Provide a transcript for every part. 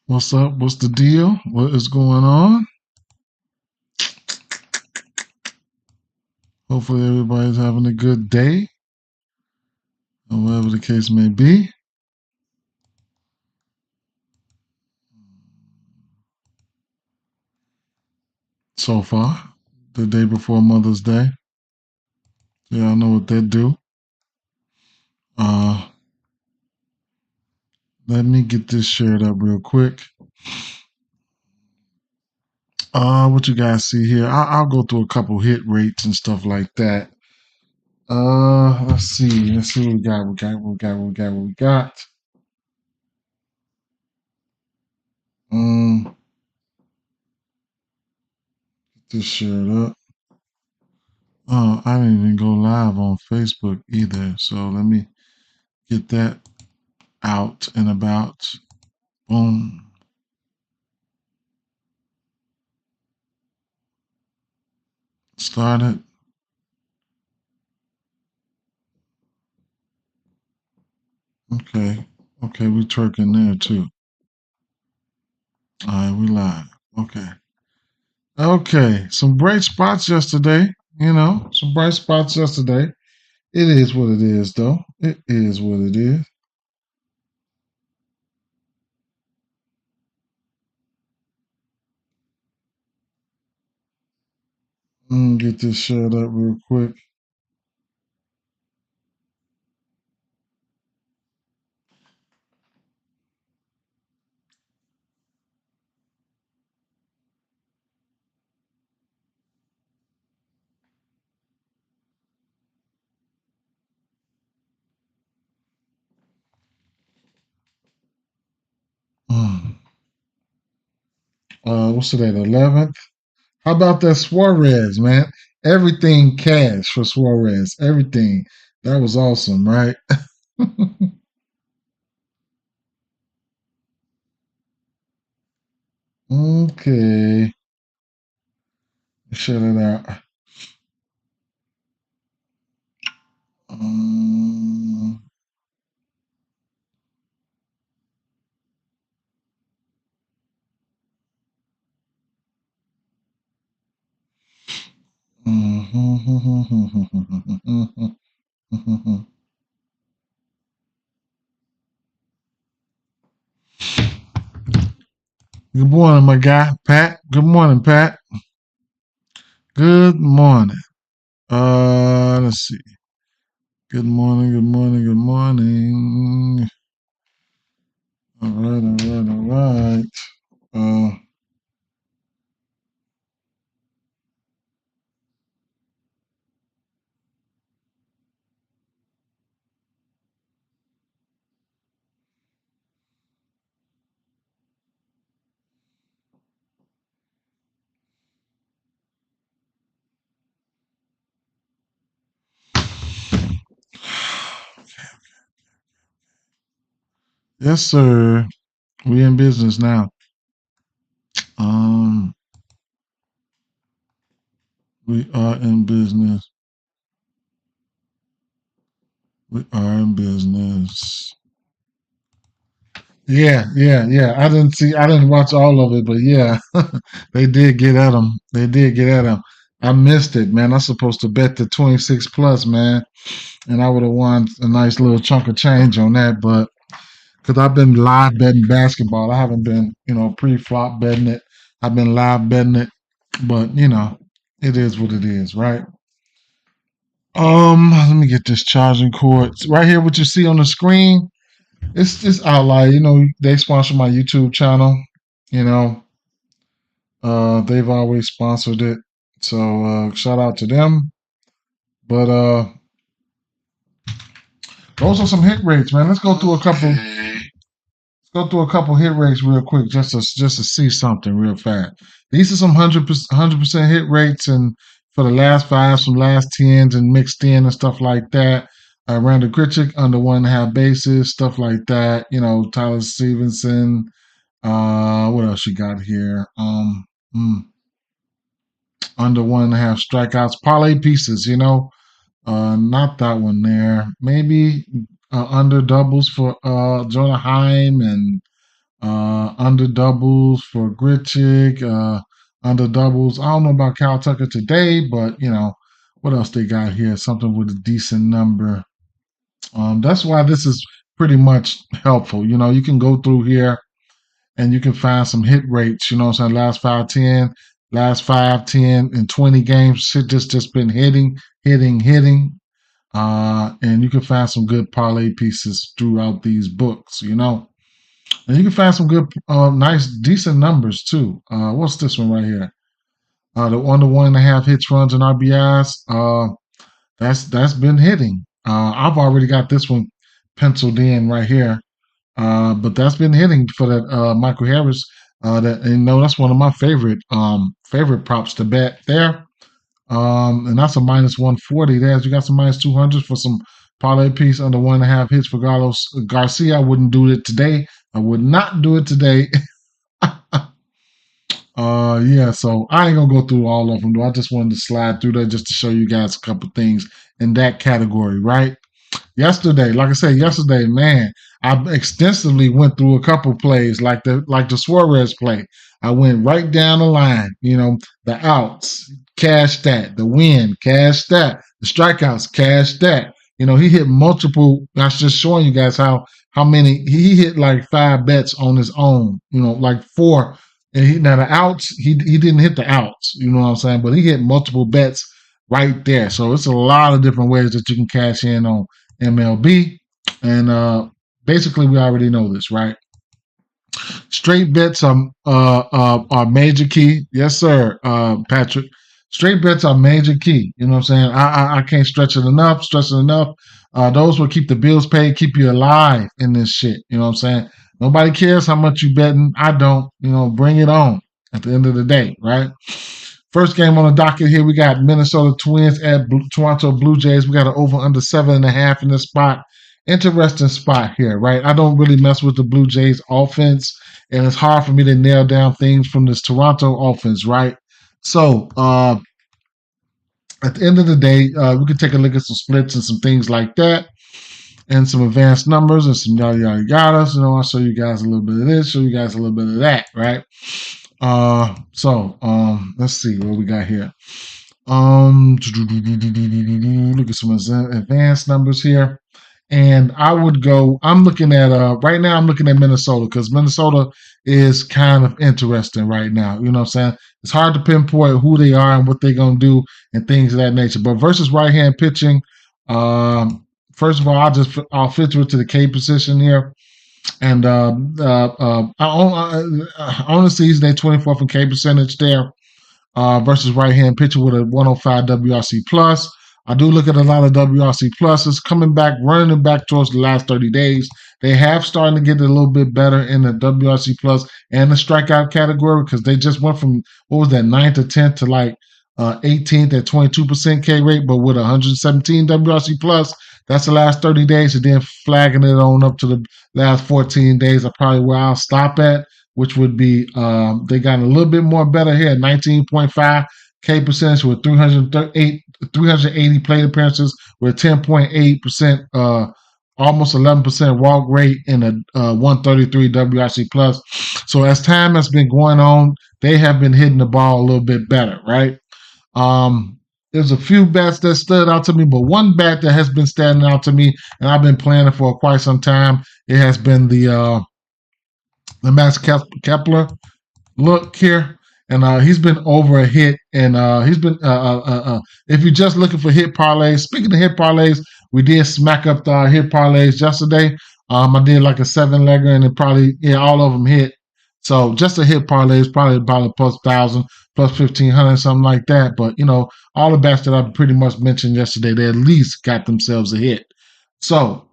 What's up? What's the deal? What is going on? Hopefully, everybody's having a good day, or whatever the case may be. So far, the day before Mother's Day. Y'all know what that do. Uh, Let me get this shared up real quick. What you guys see here? I'll go through a couple hit rates and stuff like that. Let's see. Let's see what we got. What we got. Get this shared up. Oh, I didn't even go live on Facebook either. So let me get that out and about. Boom. Started. Okay. Okay, we twerking there too. All right, we live. Okay. Okay. Some bright spots yesterday. Some bright spots yesterday. It is what it is, though. It is what it is. Get this shared up real quick. Mm. What's today? The 11th. How about that Suarez, man? Everything cash for Suarez. Everything. That was awesome, right? Okay. Shut it out. Um, Good morning, my guy, Pat. Good morning, Pat. Good morning. Let's see. Good morning, good morning, good morning. All right, all right, all right. Uh, yes, sir. We in business now. Um, we are in business. We are in business. Yeah. I didn't watch all of it, but yeah, they did get at him. They did get at him. I missed it, man. I was supposed to bet the 26 plus, man, and I would have won a nice little chunk of change on that. But because I've been live betting basketball, I haven't been, pre-flop betting it. I've been live betting it, but it is what it is, right? Let me get this charging cord right here. What you see on the screen, it's just outlier. They sponsor my YouTube channel. You know, they've always sponsored it, so shout out to them. But those are some hit rates, man. Let's go through a couple. Let's go through a couple hit rates real quick, just to see something real fast. These are some 100% hit rates, and for the last five, some last tens, and mixed in and stuff like that. Randall Gritchick under 1.5 bases, stuff like that. Tyler Stevenson. What else you got here? Hmm, under 1.5 strikeouts, parlay pieces. Not that one there. Maybe under doubles for Jonah Heim and Under doubles for Gritchick. Under doubles. I don't know about Cal Tucker today, but what else they got here? Something with a decent number. That's why this is pretty much helpful. You can go through here and you can find some hit rates. You know what I'm saying? Last 5, 10, last 5, 10, and 20 games. Shit just been hitting. And you can find some good parlay pieces throughout these books. And you can find some good, nice, decent numbers too. What's this one right here? The under 1.5 hits, runs, and RBIs. That's been hitting. I've already got this one penciled in right here. But that's been hitting for that Michael Harris. That's one of my favorite props to bet there. And that's a minus 140 there. You got some minus 200s for some parlay piece under 1.5 hits for Carlos Garcia. I wouldn't do it today. I would not do it today. Yeah, so I ain't gonna go through all of them though. I just wanted to slide through there just to show you guys a couple things in that category, right? Yesterday, like I said, man, I extensively went through a couple plays like the Suarez play. I went right down the line, the outs, cash that, the win, cash that, the strikeouts, cash that. He hit multiple. That's just showing you guys how many he hit, like 5 bets on his own. Like 4. And now the outs, he didn't hit the outs. You know what I'm saying? But he hit multiple bets right there. So it's a lot of different ways that you can cash in on MLB. And basically, we already know this, right? Straight bets are major key. Yes, sir, Patrick. Straight bets are major key. You know what I'm saying? I can't stress it enough. Those will keep the bills paid, keep you alive in this shit. You know what I'm saying? Nobody cares how much you betting. I don't. Bring it on at the end of the day, right? First game on the docket here, we got Minnesota Twins at Toronto Blue Jays. We got an over under 7.5 in this spot. Interesting spot here, right? I don't really mess with the Blue Jays offense, and it's hard for me to nail down things from this Toronto offense, right? So at the end of the day, we can take a look at some splits and some things like that, and some advanced numbers and some yada yada yada. I'll show you guys a little bit of this, show you guys a little bit of that, right? Let's see what we got here. Look at some advanced numbers here. And I'm looking at right now I'm looking at Minnesota, because Minnesota is kind of interesting right now. You know what I'm saying? It's hard to pinpoint who they are and what they're gonna do and things of that nature. But versus right-hand pitching, first of all, I'll filter it to the K position here. And I own the season at 24th in K percentage there, versus right-hand pitcher with a 105 WRC plus. I do look at a lot of WRC pluses coming back, running back towards the last 30 days. They have started to get a little bit better in the WRC plus and the strikeout category, because they just went from, 9th to 10th to like 18th at 22% K rate, but with 117 WRC plus. That's the last 30 days, and then flagging it on up to the last 14 days are probably where I'll stop at, which would be they got a little bit more better here, 19.5 K percentage with 380 plate appearances with 10.8%, almost 11% walk rate, and a 133 WRC plus. So as time has been going on, they have been hitting the ball a little bit better, right? There's a few bets that stood out to me, but one bet that has been standing out to me, and I've been playing it for quite some time, it has been the Max Kepler look here. And he's been over a hit, and he's been if you're just looking for hit parlays. Speaking of hit parlays, we did smack up the hit parlays yesterday. I did like a 7-legger, and it probably all of them hit. So just a hit parlay is probably about a plus 1,000, plus 1,500, something like that. But all the bets that I pretty much mentioned yesterday, they at least got themselves a hit. So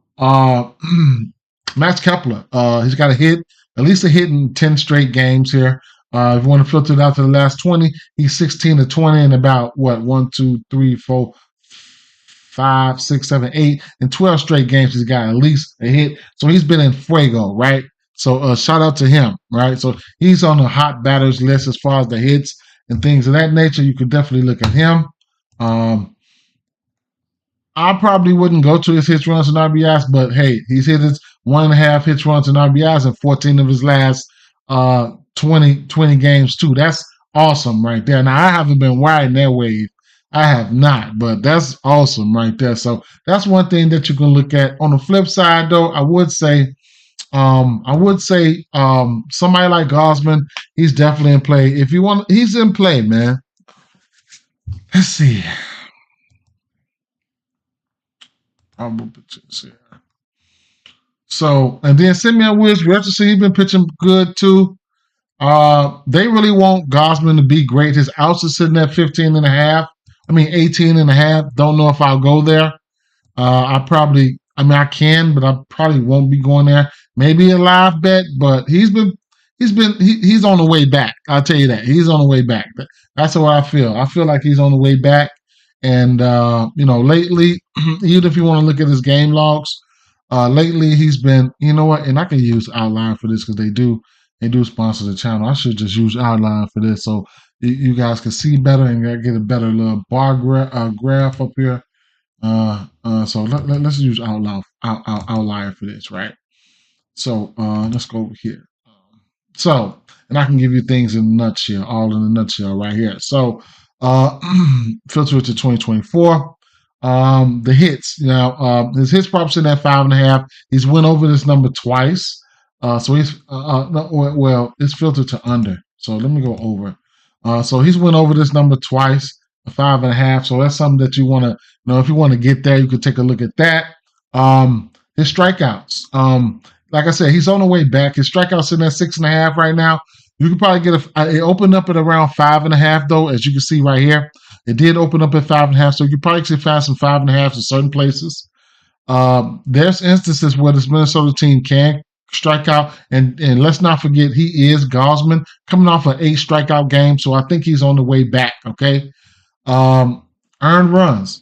Max Kepler, he's got a hit, at least a hit in 10 straight games here. If you want to filter it out to the last 20, he's 16 to 20 in about 1, 2, 3, 4, 5, 6, 7, 8, and 12 straight games. He's got at least a hit. So he's been in fuego, right? So shout out to him, right? So he's on the hot batters list as far as the hits and things of that nature. You could definitely look at him. I probably wouldn't go to his hits, runs, and RBIs, but hey, he's hit his 1.5 hits, runs, and RBIs in 14 of his last 20 games too. That's awesome right there. Now I haven't been riding that wave. I have not, but that's awesome right there. So that's one thing that you can look at. On the flip side, though, I would say somebody like Gosman, he's definitely in play. If you want, he's in play, man. Let's see. Probable pitches here. So, and then Simeon Williams, Richardson, he's been pitching good too. They really want Gosman to be great. His outs are sitting at 18 and a half. Don't know if I'll go there. I can, but I probably won't be going there. Maybe a live bet, but he's on the way back. I'll tell you that. He's on the way back. That's what I feel. I feel like he's on the way back. And, lately, even if you want to look at his game logs, lately he's been, you know what, and I can use Outline for this because they do sponsor the channel. I should just use Outline for this so you guys can see better and get a better little bar graph up here. So let's use Outline for this, right? So let's go over here. And I can give you things in a nutshell, all in a nutshell right here. So filter it to 2024. The hits, his hits prop sitting at 5.5. He's went over this number twice. So he's it's filtered to under. So let me go over. So he's went over this number twice, 5.5. So that's something that you want to if you want to get there, you could take a look at that. His strikeouts. Like I said, he's on the way back. His strikeouts sitting at 6.5 right now. You could probably get it opened up at around 5.5 though, as you can see right here. It did open up at 5.5, so you could probably find some 5.5 in certain places. There's instances where this Minnesota team can strike out, and let's not forget he is Gosman coming off an 8 strikeout game, so I think he's on the way back. Okay, earned runs.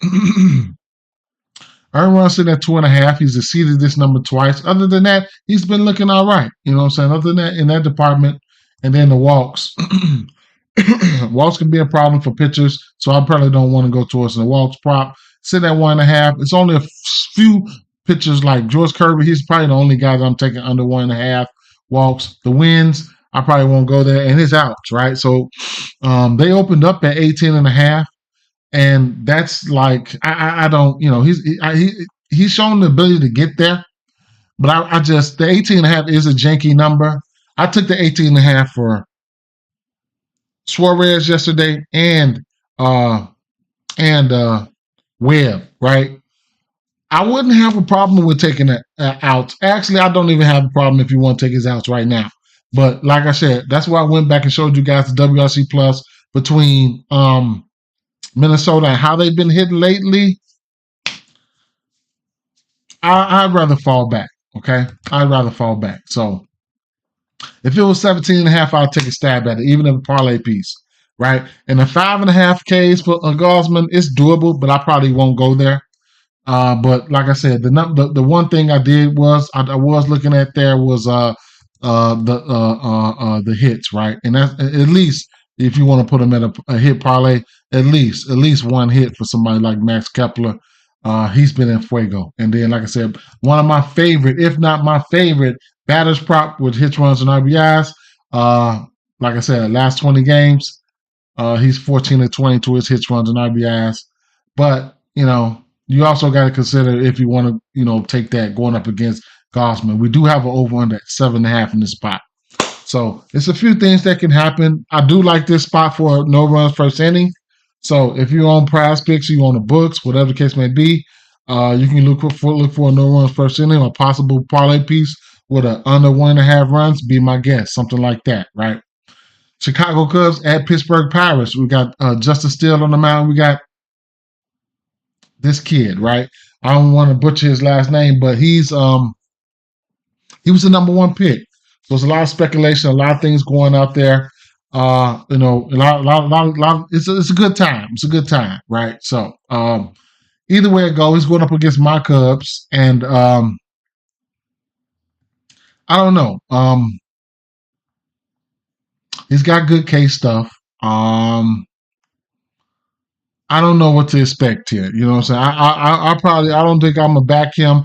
Earned runs sitting at 2.5. He's exceeded this number twice. Other than that, he's been looking all right. You know what I'm saying? Other than that, in that department, and then the walks. Walks can be a problem for pitchers, so I probably don't want to go towards the walks prop. Sit at 1.5. It's only a few pitchers like George Kirby. He's probably the only guy that I'm taking under 1.5 walks. The wins, I probably won't go there, and his outs, right? So they opened up at 18.5, and that's like I don't, he's shown the ability to get there, but I just the 18.5 is a janky number. I took the 18.5 for Suarez yesterday and Webb, right? I wouldn't have a problem with taking it out. Actually, I don't even have a problem if you want to take his outs right now. But like I said, that's why I went back and showed you guys the WRC plus between Minnesota and how they've been hitting lately. I'd rather fall back. Okay, I'd rather fall back. So if it was 17.5, I'd take a stab at it, even in a parlay piece, right? And the 5.5 Ks for Gosman is doable, but I probably won't go there. But like I said, the one thing I did was I was looking at there was the hits, right? And that's at least if you want to put them at a hit parlay, at least one hit for somebody like Max Kepler. He's been in fuego. And then, like I said, one of my favorite, if not my favorite, batters prop with hits, runs, and RBIs. Like I said, last 20 games, he's 14-20 his hits, runs, and RBIs. But, you also got to consider if you want to, take that going up against Gosman. We do have an over-under at 7.5 in this spot. So it's a few things that can happen. I do like this spot for no runs first inning. So if you're on Prize Picks, you on the books, whatever the case may be, you can look for a no runs first inning, a possible parlay piece with an under 1.5 runs. Be my guest, something like that, right? Chicago Cubs at Pittsburgh Pirates. We got Justin Steele on the mound. We got this kid, right? I don't want to butcher his last name, but he was the number 1 pick. So there's a lot of speculation, a lot of things going out there. A lot. It's a good time. It's a good time, right? So either way it goes, he's going up against my Cubs, and I don't know. He's got good case stuff. I don't know what to expect here. You know what I'm saying? I don't think I'm gonna back him.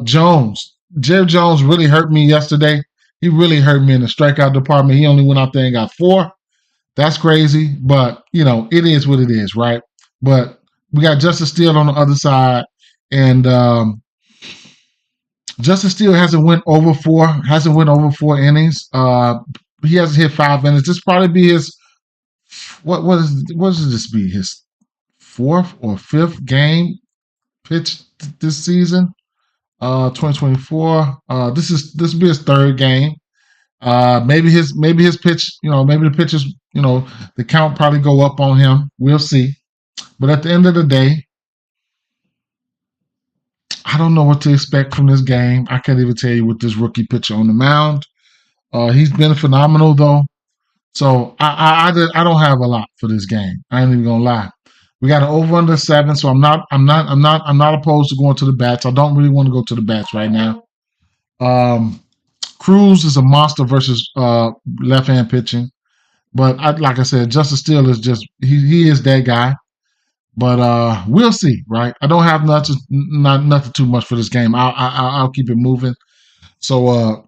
Jones, Jerry Jones really hurt me yesterday. He really hurt me in the strikeout department. He only went out there and got 4. That's crazy, but it is what it is, right? But we got Justice Steele on the other side, and Justice Steele hasn't went over 4 innings. He hasn't hit 5 innings. This probably be his what does this be? His 4th or 5th game pitch this season. 2024. This will be his 3rd game. Maybe his pitch, maybe the pitches, the count probably go up on him. We'll see. But at the end of the day, I don't know what to expect from this game. I can't even tell you with this rookie pitcher on the mound. He's been phenomenal though. So I don't have a lot for this game. I ain't even gonna lie. We got an over under 7, so I'm not opposed to going to the bats. I don't really want to go to the bats right now. Cruz is a monster versus left-hand pitching, but like I said, Justice Steele is just he is that guy. But we'll see, right? I don't have nothing too much for this game. I'll keep it moving, so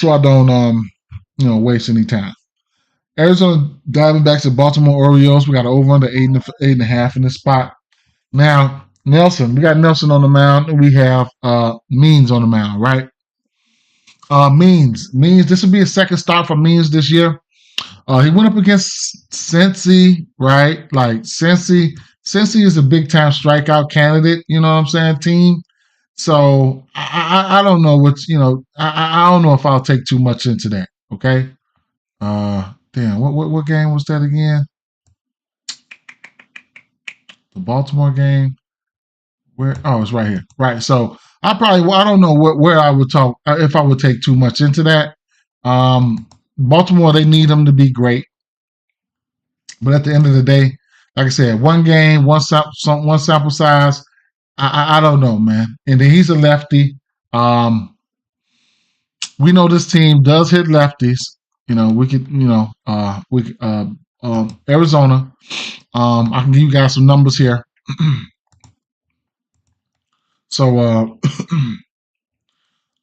I don't waste any time. Arizona Diamondbacks and Baltimore Orioles. We got an over under 8.5 in this spot. Now Nelson, we got Nelson on the mound, and we have Means on the mound, right? Means. This will be a second start for Means this year. He went up against Cincy, right? Like Cincy is a big time strikeout candidate. You know what I'm saying? Team. So I don't know what's I don't know if I'll take too much into that. Okay. Damn. What game was that again? The Baltimore game. Where? Oh, it's right here. Right. So I don't know where I would talk if I would take too much into that. Baltimore, they need him to be great, but at the end of the day, like I said, one game, one sample size. I don't know, man. And then he's a lefty. We know this team does hit lefties. Arizona. I can give you guys some numbers here. So,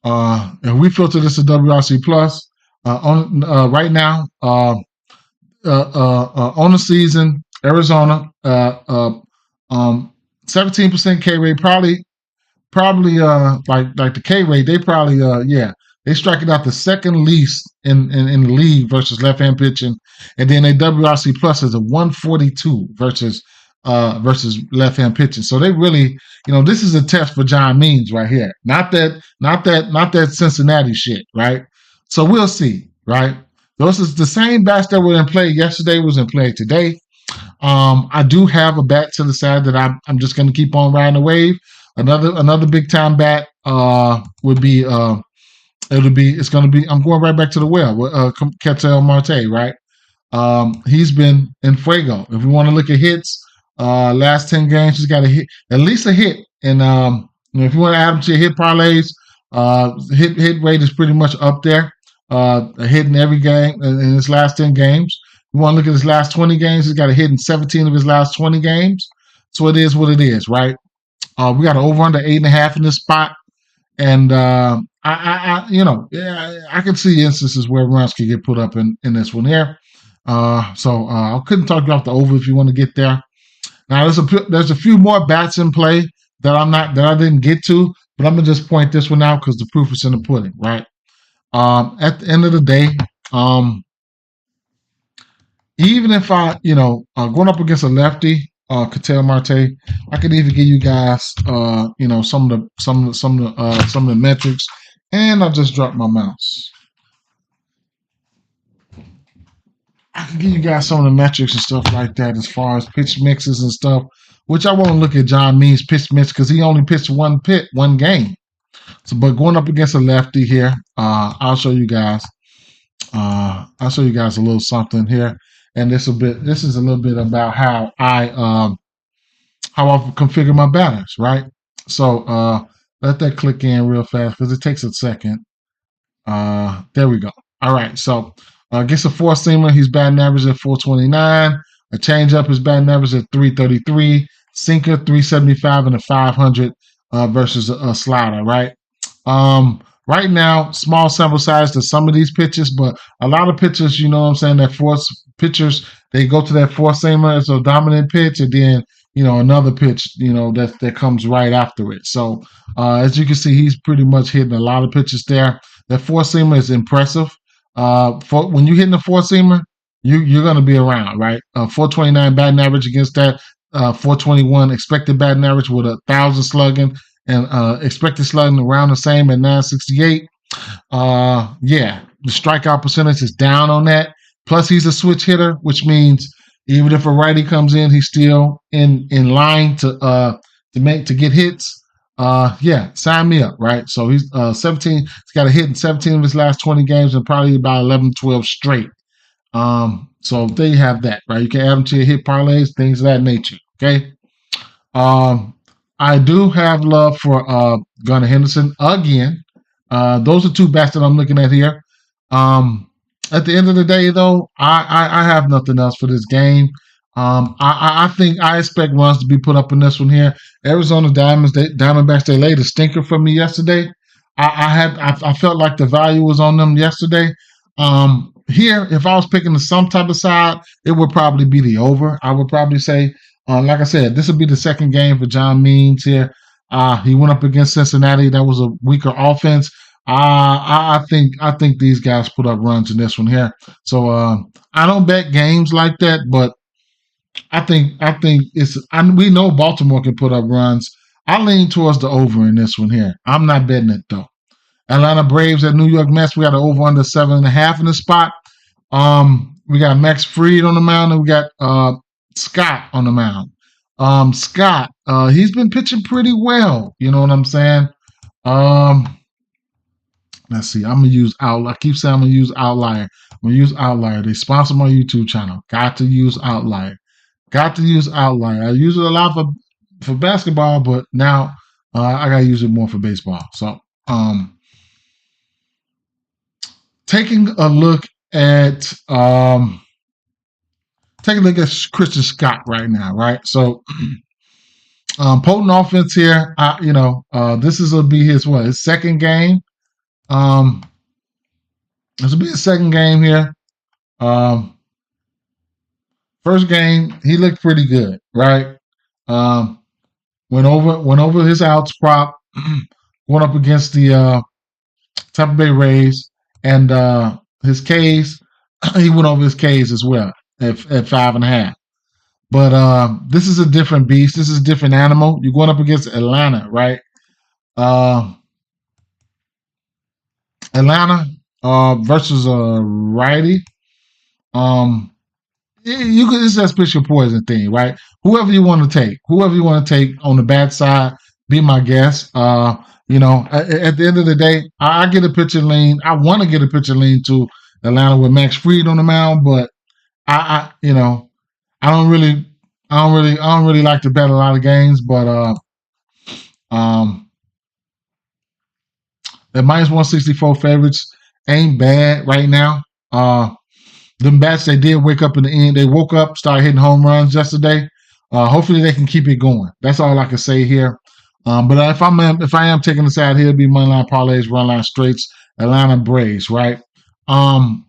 and we filter this to WRC plus. Right now, on the season, Arizona, 17% K rate, probably like the K rate, they probably they strike it out the second least in the league versus left hand pitching, and then their WRC plus is a 142 versus left hand pitching. So they really, this is a test for John Means right here. Not that Cincinnati shit, right? So we'll see, right? Those is the same bats that were in play yesterday was in play today. I do have a bat to the side that I'm just going to keep on riding the wave. Another big time bat would be I'm going right back to the well with Ketel Marte, right? He's been in fuego. If we want to look at hits, last 10 games he's got a hit, at least a hit, and if you want to add him to your hit parlays, hit rate is pretty much up there. A hit in every game in his last 10 games. You want to look at his last 20 games, he's got a hit in 17 of his last 20 games. So it is what it is, right? We got an over under 8.5 in this spot. And I can see instances where runs can get put up in this one here. So I couldn't talk about the over if you want to get there. Now there's a few more bats in play that I didn't get to, but I'm gonna just point this one out because the proof is in the pudding, right? At the end of the day, even if going up against a lefty, Ketel Marte, I could even give you guys, some of the metrics, and I just dropped my mouse. I can give you guys some of the metrics and stuff like that as far as pitch mixes and stuff, which I won't look at John Means' pitch mix because he only pitched one game. So, but going up against a lefty here, I'll show you guys. I'll show you guys a little something here, and this is a little bit about how I configure my batters, right? So let that click in real fast because it takes a second. There we go. All right, so gets a four-seamer. He's batting average at 429. A changeup is batting average at 333. Sinker 375 and a 500 versus a slider, right? Right now, small sample size to some of these pitches, but a lot of pitchers, you know what I'm saying, that force pitchers, they go to that four seamer as a dominant pitch, and then another pitch, that comes right after it. So as you can see, he's pretty much hitting a lot of pitches there. That four seamer is impressive. For when you're hitting the four seamer, you're going to be around, right? 429 batting average against that, 421 expected batting average with 1,000 slugging, and expected slugging around the same at 968. Yeah, the strikeout percentage is down on that. Plus, he's a switch hitter, which means even if a righty comes in, he's still in line to get hits. Yeah, sign me up, right? So he's 17. He's got a hit in 17 of his last 20 games and probably about 11, 12 straight. So there you have that, right? You can add them to your hit parlays, things of that nature. Okay. I do have love for Gunnar Henderson again. Those are two bats that I'm looking at here. At the end of the day, though, I have nothing else for this game. I think I expect runs to be put up in this one here. Arizona Diamondbacks, they laid a stinker for me yesterday. I felt like the value was on them yesterday. Here, if I was picking some type of side, it would probably be the over. I would probably say, like I said, this would be the second game for John Means here. He went up against Cincinnati. That was a weaker offense. I think these guys put up runs in this one here. So I don't bet games like that, but I think we know Baltimore can put up runs. I lean towards the over in this one here. I'm not betting it though. Atlanta Braves at New York Mets. We got an over under 7.5 in the spot. We got Max Fried on the mound, and we got Scott on the mound. Scott, he's been pitching pretty well. You know what I'm saying? Let's see. I'm gonna use Outlier. I keep saying I'm gonna use Outlier. I'm gonna use Outlier. They sponsor my YouTube channel. Got to use Outlier. Got to use Outlier. I use it a lot for basketball, but now I gotta use it more for baseball. So taking a look at Christian Scott right now, right? So potent offense here. This is gonna be his second game. This will be his second game here. First game, he looked pretty good, right? Went over his outs prop, going up against the Tampa Bay Rays, and his Ks. He went over his Ks as well at 5.5. But this is a different beast. This is a different animal. You're going up against Atlanta, right? Atlanta versus a righty. It's just pick your poison thing, right? Whoever you want to take on the bad side, be my guest. At the end of the day, I get a pitcher lean. I want to get a pitcher lean to Atlanta with Max Fried on the mound, but I don't really like to bet a lot of games, but the minus 164 favorites ain't bad right now. Them bats, they did wake up in the end. They woke up, started hitting home runs yesterday. Hopefully they can keep it going. That's all I can say here. But if I am taking the side here, it'll be moneyline parlays, run line straights, Atlanta Braves, right? I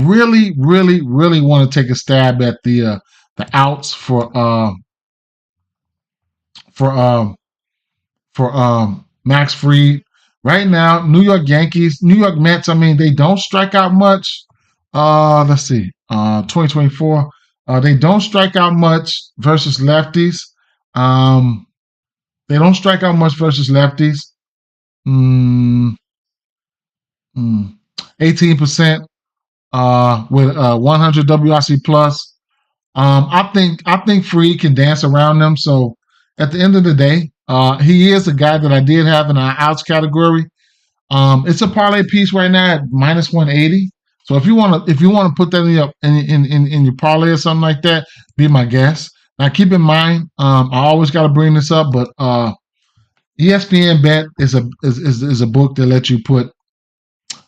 really, really, really want to take a stab at the outs for Max Fried. Right now, New York Mets, they don't strike out much. Let's see. 2024. They don't strike out much versus lefties. They don't strike out much versus lefties. 18% with 100 WRC plus. I think Fried can dance around them. So at the end of the day, he is a guy that I did have in our outs category. It's a parlay piece right now at minus 180. So if you want to put that in your parlay or something like that, be my guest. Now keep in mind, I always got to bring this up, but ESPN Bet is a book that lets you put,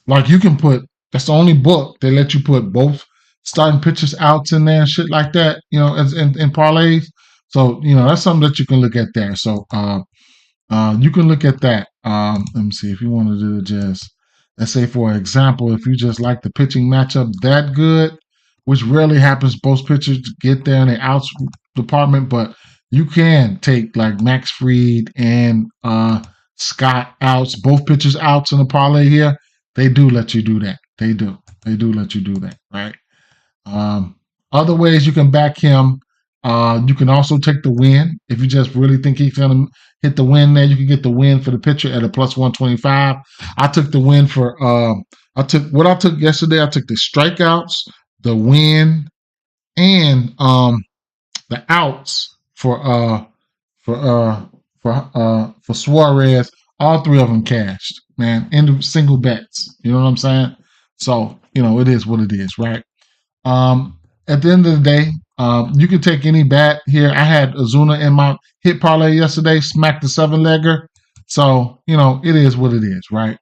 like you can put. That's the only book that lets you put both starting pitchers outs in there and shit like that. In parlays. So that's something that you can look at there. So you can look at that. Let me see if you want to do just, let's say for example, if you just like the pitching matchup that good, which rarely happens, most pitchers get there in the outs department, but you can take like Max Fried and Scott outs, both pitchers outs in the parlay here. They do let you do that. They do. They do let you do that, right? Other ways you can back him. You can also take the win. If you just really think he's going to hit the win there, you can get the win for the pitcher at a plus 125. I took the win for, I took yesterday. I took the strikeouts, the win, and the outs for Suarez. All three of them cashed, man, in single bets. You know what I'm saying? So, it is what it is, right? At the end of the day, you can take any bat here. I had Ozuna in my hit parlay yesterday, smacked the 7-legger. So, it is what it is, right?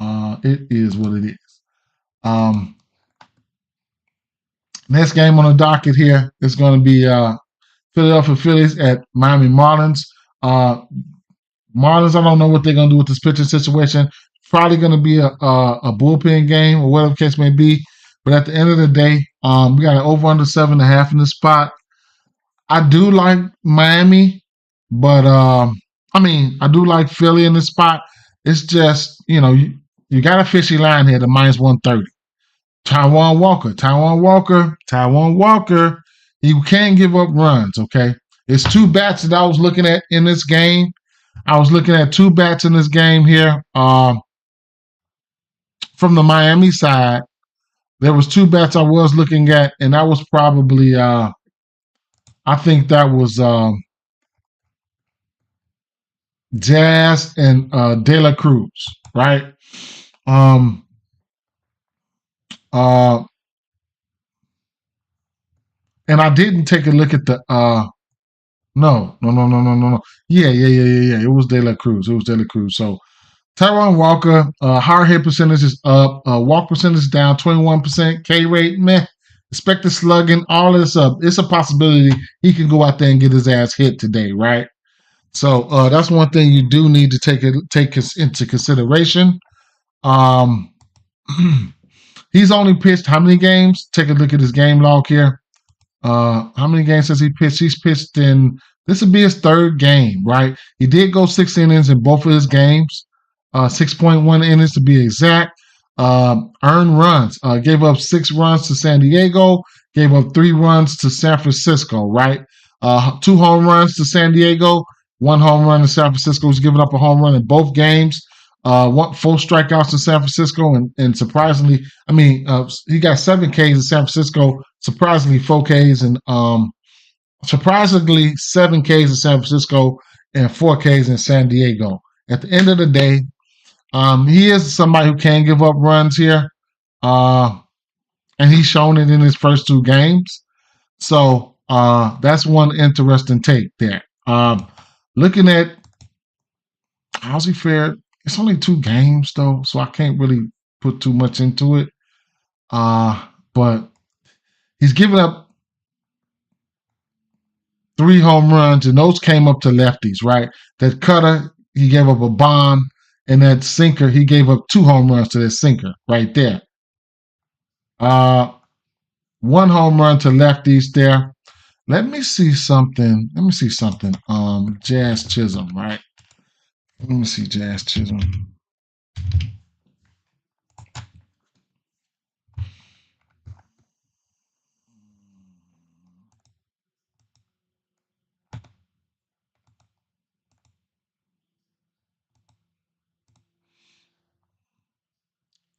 It is what it is. Next game on the docket here is going to be Philadelphia Phillies at Miami Marlins. Marlins, I don't know what they're going to do with this pitching situation. Probably going to be a bullpen game or whatever the case may be. But at the end of the day, we got an over under 7.5 in this spot. I do like Miami, but I do like Philly in this spot. It's just, you got a fishy line here, the minus 130. Taiwan Walker, he can't give up runs, okay? It's two bats that I was looking at in this game. I was looking at two bats in this game here. From the Miami side, there was two bats I was looking at, and that was probably, I think that was Jazz and De La Cruz, right? And I didn't take a look at the no. Yeah. It was De La Cruz. So Taiwan Walker, higher hit percentage is up. Walk percentage is down 21%. K rate, meh. Expected slugging, all this up. It's a possibility he can go out there and get his ass hit today, right? So that's one thing you do need to take into consideration. He's only pitched how many games? Take a look at his game log here. How many games has he pitched? He's pitched in, this would be his third game, right? He did go 6 innings in both of his games, 6.1 innings to be exact. Earned runs, gave up 6 runs to San Diego, gave up 3 runs to San Francisco, right? 2 home runs to San Diego, 1 home run to San Francisco. He's given up a home run in both games. 4 strikeouts to San Francisco, and surprisingly, he got 7 Ks in San Francisco, surprisingly 4 Ks, and surprisingly 7 Ks in San Francisco and 4 Ks in San Diego. At the end of the day, he is somebody who can give up runs here, and he's shown it in his first 2 games. So that's one interesting take there. Looking at how's he fared? It's only 2 games though, so I can't really put too much into it. But he's given up 3 home runs, and those came up to lefties, right? That cutter, he gave up a bomb, and that sinker, he gave up 2 home runs to that sinker right there. 1 home run to lefties there. Let me see something. Jazz Chisholm, right? Let me see Jazz Chisholm.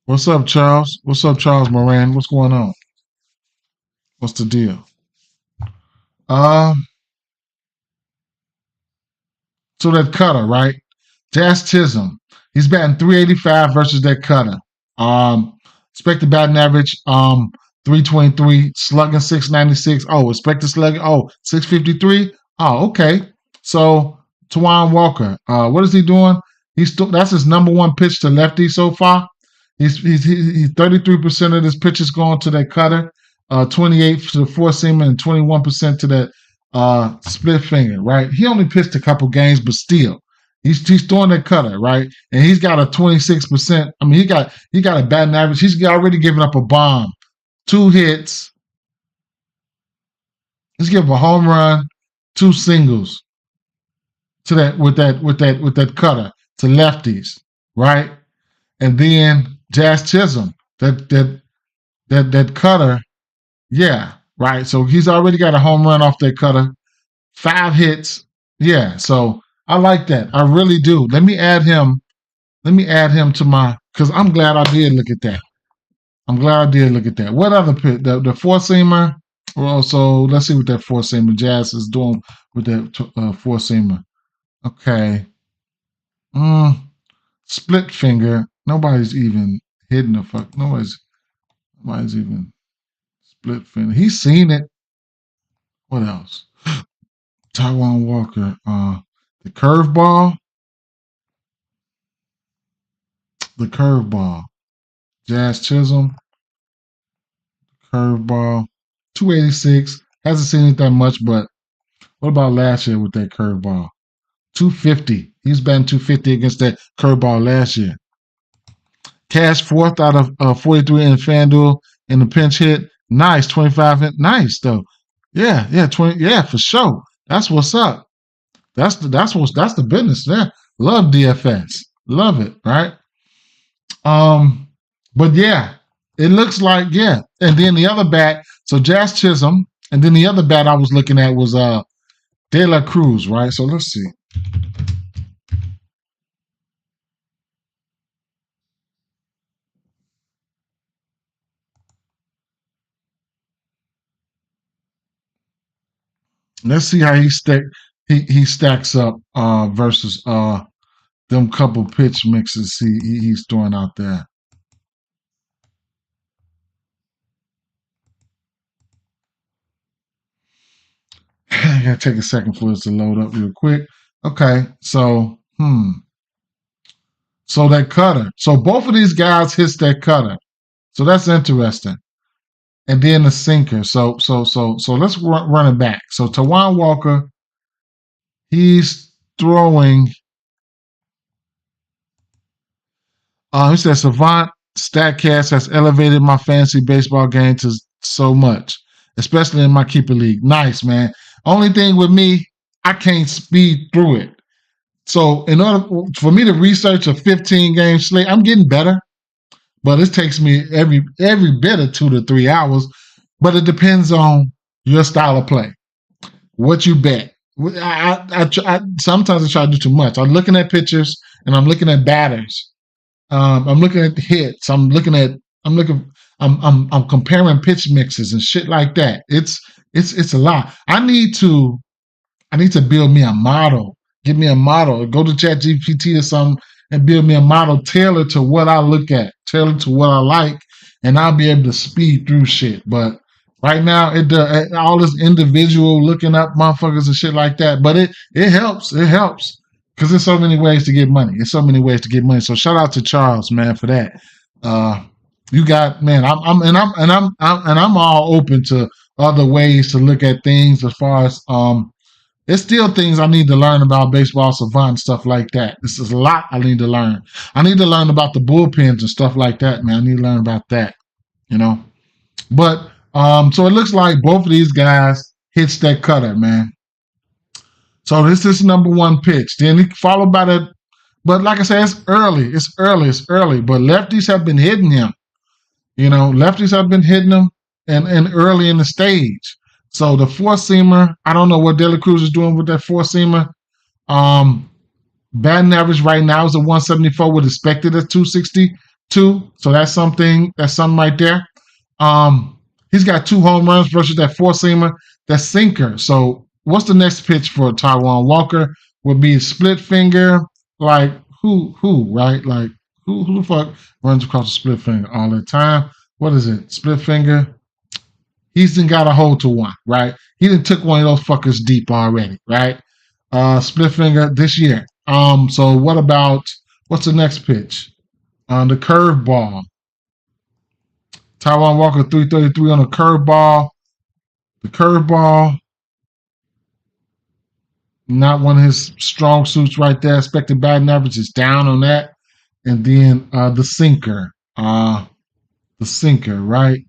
What's up, Charles? What's up, Charles Moran? What's going on? What's the deal? So that cutter, right? Jazz Chisholm. He's batting 385 versus that cutter. Expected batting average, 323, slugging 696. Oh, expected slugging, 653. Oh, okay. So Taiwan Walker, what is he doing? That's his number 1 pitch to lefty so far. He's 33% of his pitches going to that cutter, 28 to the 4-seamer, and 21% to that split finger, right? He only pitched a couple games, but still, He's throwing that cutter, right? And he's got a 26%. I mean, he got a batting average. He's already given up a bomb, 2 hits. He's given a home run, 2 singles to that cutter to lefties, right? And then Jazz Chisholm, that cutter, yeah, right. So he's already got a home run off that cutter, 5 hits, yeah. So I like that, I really do. Let me add him to my, because I'm glad I did look at that. What other pit? The four seamer. Well, so let's see what that four seamer Jazz is doing with that four seamer. Okay. Split finger. Nobody's even hitting the fuck. Nobody's even split finger. He's seen it. What else? Taiwan Walker. The curveball. Jazz Chisholm. Curveball. 286. Hasn't seen it that much, but what about last year with that curveball? 250. He's batting 250 against that curveball last year. Cash fourth out of 43 in FanDuel in the pinch hit. Nice, 25 hit. Nice though. Yeah, 20. Yeah, for sure. That's what's up. That's the business there. Love DFS. Love it, right? But yeah, it looks like, yeah. And then the other bat, so Jazz Chisholm, and then the other bat I was looking at was De La Cruz, right? So let's see. Let's see how he stacks up versus them couple pitch mixes he's throwing out there. I gotta take a second for this to load up real quick. Okay, so so that cutter. So both of these guys hits that cutter. So that's interesting. And then the sinker. So let's run it back. So Taiwan Walker, he's throwing. He says Savant Statcast has elevated my fantasy baseball game to so much, especially in my keeper league. Nice, man. Only thing with me, I can't speed through it. So in order for me to research a 15-game slate, I'm getting better, but it takes me every bit of 2 to 3 hours. But it depends on your style of play, what you bet. Sometimes I try to do too much. I'm looking at pitchers and I'm looking at batters. I'm looking at the hits. I'm comparing pitch mixes and shit like that. It's a lot. I need to build me a model. Give me a model. Go to ChatGPT or something and build me a model tailored to what I look at, tailored to what I like, and I'll be able to speed through shit. But right now, all this individual looking up motherfuckers and shit like that. But it helps. It helps. Because there's so many ways to get money. So shout out to Charles, man, for that. You got, man. I'm all open to other ways to look at things. As far as there's still things I need to learn about baseball savant and stuff like that. This is a lot I need to learn. I need to learn about the bullpens and stuff like that, man. I need to learn about that. But so it looks like both of these guys hits that cutter, man. So this is number one pitch. Then he followed by that. But like I said, it's early. But lefties have been hitting him. Lefties have been hitting him and early in the stage. So the four-seamer, I don't know what De La Cruz is doing with that four-seamer. Batting average right now is a 174 with expected at 262. So that's something right there. He's got 2 home runs versus that four-seamer, that sinker. So what's the next pitch for Taiwan Walker? Would be split finger. Like who, right? Like who the fuck runs across the split finger all the time? What is it? Split finger. He's done got a hold to one, right? He done took one of those fuckers deep already, right? Split finger this year. So what's the next pitch? The curveball. Taiwan Walker 333 on the curveball. The curveball. not one of his strong suits right there. Expected batting average is down on that. And then the sinker. The sinker, right?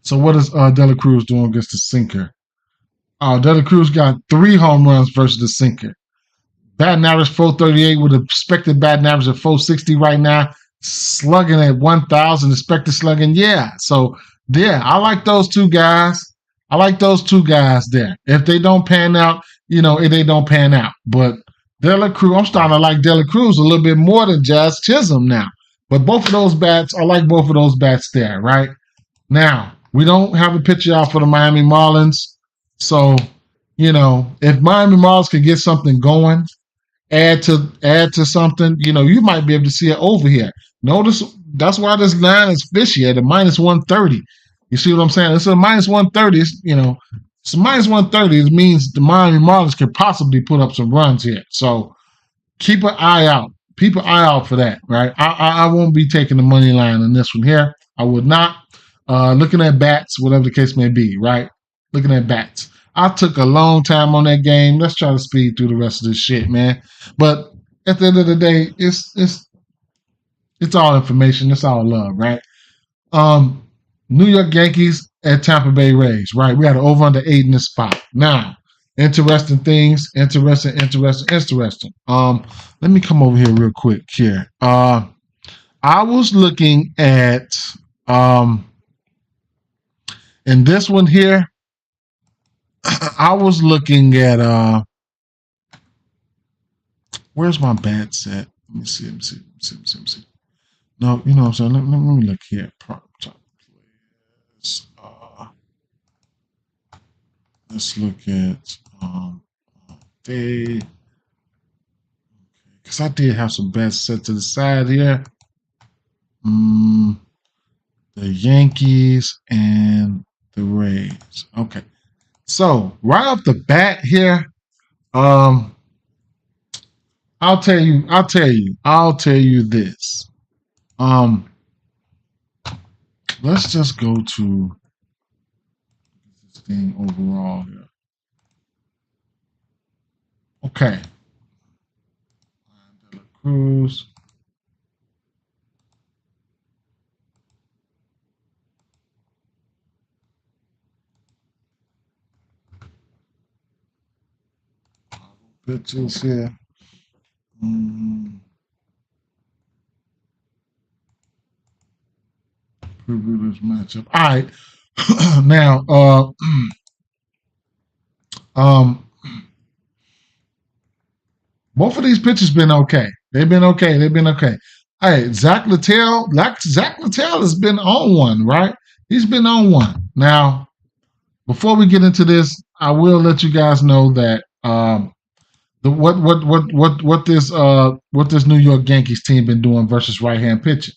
So what is Dela Cruz doing against the sinker? Dela Cruz got 3 home runs versus the sinker. Batting average 438 with an expected batting average of 460 right now. Slugging at 1,000, expected slugging. Yeah. So, yeah, I like those 2 guys. I like those 2 guys there. If they don't pan out, if they don't pan out. But Dela Cruz, I'm starting to like Dela Cruz a little bit more than Jazz Chisholm now. But both of those bats, I like both of those bats there, right? Now, we don't have a pitcher out for the Miami Marlins. So, if Miami Marlins can get something going, add to something, you might be able to see it over here. Notice that's why this line is fishy at a minus 130. You see what I'm saying? It's a minus 130. It's a minus 130. It means the Miami Marlins could possibly put up some runs here. So keep an eye out. Keep an eye out for that, right? I won't be taking the money line in this one here. I would not. Looking at bats, whatever the case may be, right? Looking at bats. I took a long time on that game. Let's try to speed through the rest of this shit, man. But at the end of the day, it's all information. It's all love, right? New York Yankees at Tampa Bay Rays, right? We had an over under 8 in this spot. Now, interesting things. Interesting. Let me come over here real quick here. I was looking at in this one here, I was looking at where's my bats at? Let me see. No, you know what I'm saying? Let me look here. Let's look at because I did have some bets set to the side here. The Yankees and the Rays. Okay. So right off the bat here, I'll tell you this. Let's just go to this thing overall here. Okay. Dela Cruz. Pitches here. Preview this matchup. All right. Now, both of these pitchers been okay. They've been okay. All right, Zach Littell has been on one, right? He's been on one. Now, before we get into this, I will let you guys know that what this New York Yankees team been doing versus right-hand pitching.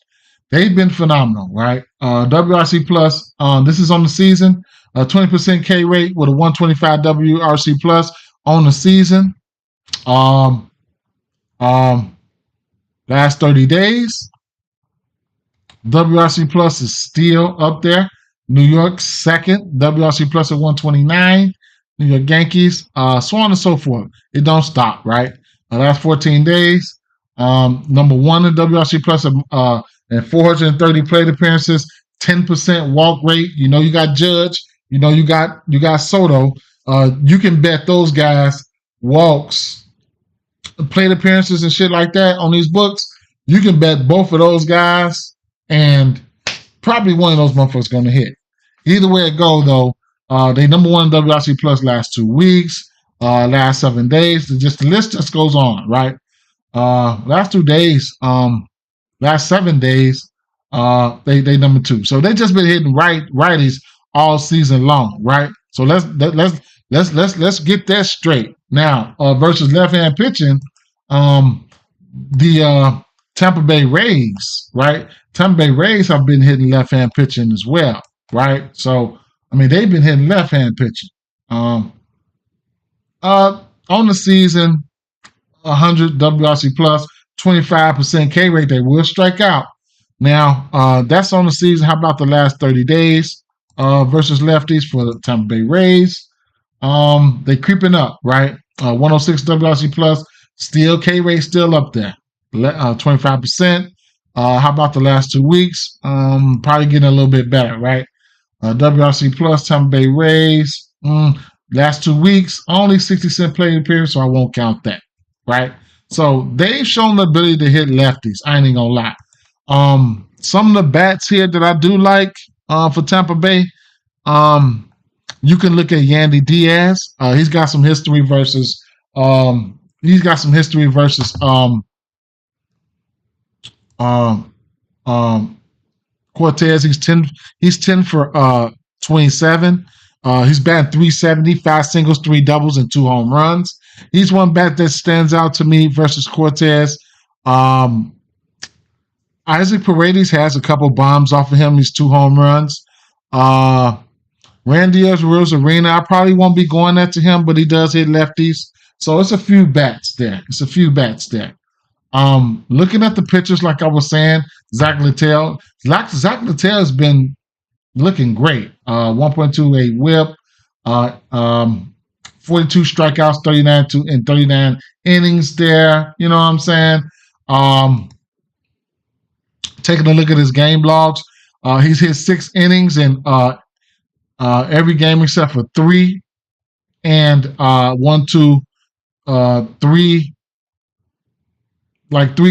They've been phenomenal, right? WRC plus. This is on the season. 20% K rate with a 125 WRC plus on the season. Last 30 days, WRC plus is still up there. New York second, WRC plus at 129. New York Yankees, so on and so forth. It don't stop, right? The last 14 days, number 1 in WRC plus and 430 plate appearances, 10% walk rate. You got Judge. You got Soto. You can bet those guys walks, plate appearances and shit like that on these books. You can bet both of those guys, and probably one of those motherfuckers going to hit. Either way it go, though, they number 1 in WRC plus last 2 weeks, last 7 days. The list just goes on, right? Last 2 days, last 7 days, they number 2. So they just been hitting righties all season long, right? So let's get that straight. Now, versus left-hand pitching, the Tampa Bay Rays, right? Tampa Bay Rays have been hitting left-hand pitching as well, right? So, they've been hitting left-hand pitching. On the season, 100 WRC plus, 25% K rate. They will strike out. Now, that's on the season. How about the last 30 days versus lefties for the Tampa Bay Rays? They creeping up, right? 106 WRC plus, still K rate still up there, 25%. How about the last 2 weeks? Probably getting a little bit better, right? WRC plus, Tampa Bay Rays. Last 2 weeks, only 60-cent play appearance, so I won't count that, right? So they've shown the ability to hit lefties. I ain't gonna lie. Some of the bats here that I do like for Tampa Bay, you can look at Yandy Diaz. He's got some history versus Cortez. He's 10 for 27. He's batting 370, 5 singles, 3 doubles, and 2 home runs. He's one bat that stands out to me versus Cortez. Isaac Paredes has a couple bombs off of him. He's 2 home runs. Randy Arozarena, I probably won't be going that to him, but he does hit lefties. So it's a few bats there. Looking at the pitchers, like I was saying, Zach Littell. Zach Littell has been looking great. 1.28 whip, 42 strikeouts, 39 innings there. You know what I'm saying? Taking a look at his game logs, he's hit 6 innings in every game except for 3 and 3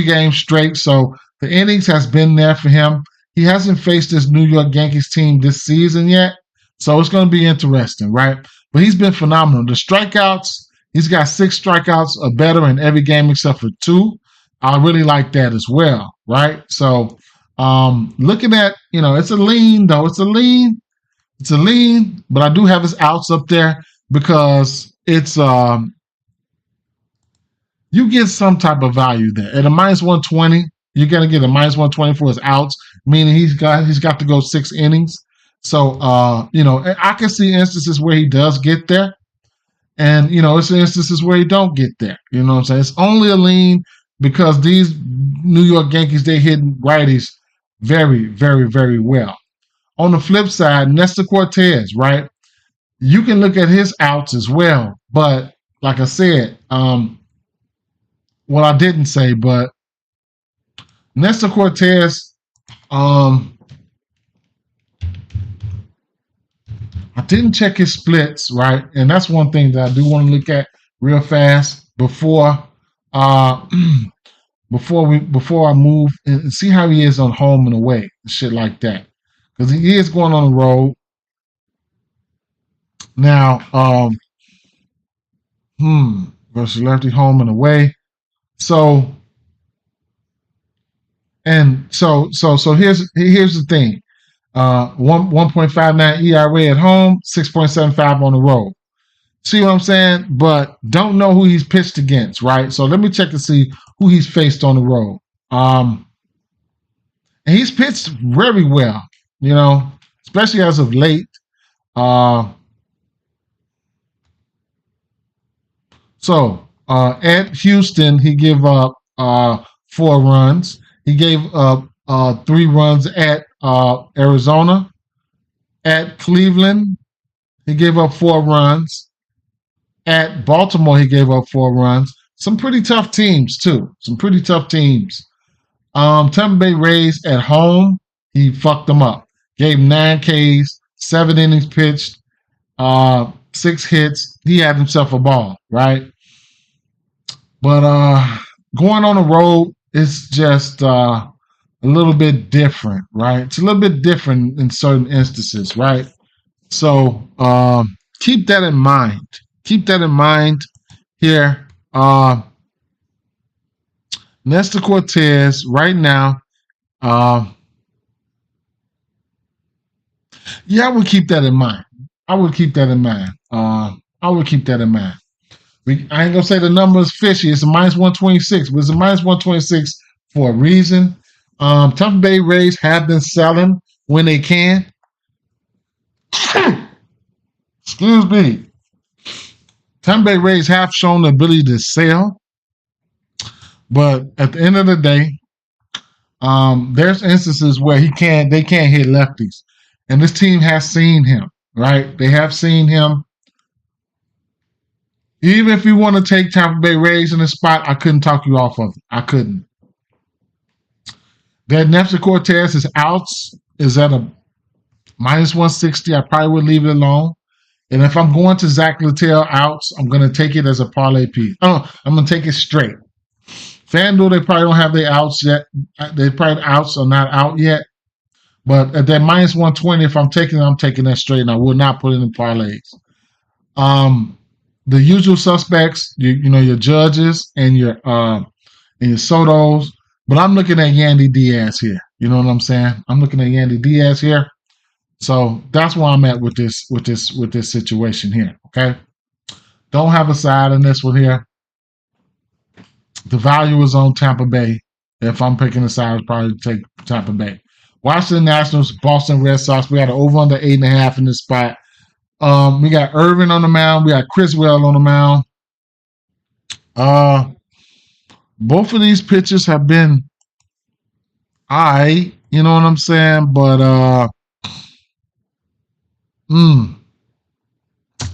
games straight. So the innings has been there for him. He hasn't faced this New York Yankees team this season yet, so it's going to be interesting, right? But he's been phenomenal. The strikeouts, he's got 6 strikeouts or better in every game except for 2. I really like that as well, right? So looking at, it's a lean, though. It's a lean, but I do have his outs up there because it's you get some type of value there. At a minus 120, you're gonna get a minus 120 for his outs, meaning he's got to go 6 innings. So I can see instances where he does get there, and it's instances where he don't get there. You know what I'm saying? It's only a lean because these New York Yankees, they hit righties very, very, very well. On the flip side, Nestor Cortez, right? You can look at his outs as well, but like I said, I didn't say, but Nestor Cortez, I didn't check his splits, right? And that's one thing that I do want to look at real fast before before I move and see how he is on home and away and shit like that, because he is going on the road now. Versus lefty, home and away. So here's the thing. 1.59 ERA at home, 6.75 on the road. See what I'm saying? But don't know who he's pitched against, right? So let me check to see who he's faced on the road. And he's pitched very well, especially as of late. At Houston, he gave up 4 runs. He gave up 3 runs at Arizona. At Cleveland, he gave up 4 runs. At Baltimore, he gave up 4 runs. Some pretty tough teams, too. Tampa Bay Rays at home, he fucked them up. Gave 9 Ks, 7 innings pitched, 6 hits. He had himself a ball, right? But going on the road is just a little bit different, right? It's a little bit different in certain instances, right? So keep that in mind. Here. Nestor Cortez right now. I would keep that in mind. I ain't gonna say the number is fishy. It's a minus 126, but it's a minus 126 for a reason. Tampa Bay Rays have been selling when they can. Excuse me. Tampa Bay Rays have shown the ability to sell, but at the end of the day, there's instances where they can't hit lefties, and this team has seen him. Right? They have seen him Even if you want to take Tampa Bay Rays in the spot, I couldn't talk you off of it. I couldn't. That Nestor Cortez is outs is at a minus 160. I probably would leave it alone. And if I'm going to Zach Littell outs, I'm going to take it as a parlay piece. Oh, I'm going to take it straight. FanDuel, they probably don't have their outs yet. They probably outs are not out yet. But at that minus 120, if I'm taking it, I'm taking that straight, and I will not put it in parlays. The usual suspects, your Judges and your Sotos. But I'm looking at Yandy Diaz here. You know what I'm saying? I'm looking at Yandy Diaz here. So that's where I'm at with this situation here. Okay. Don't have a side in this one here. The value is on Tampa Bay. If I'm picking a side, I'd probably take Tampa Bay. Washington Nationals, Boston Red Sox. We got an over under 8.5 in this spot. We got Irvin on the mound. We got Criswell on the mound. Both of these pitchers have been you know what I'm saying? But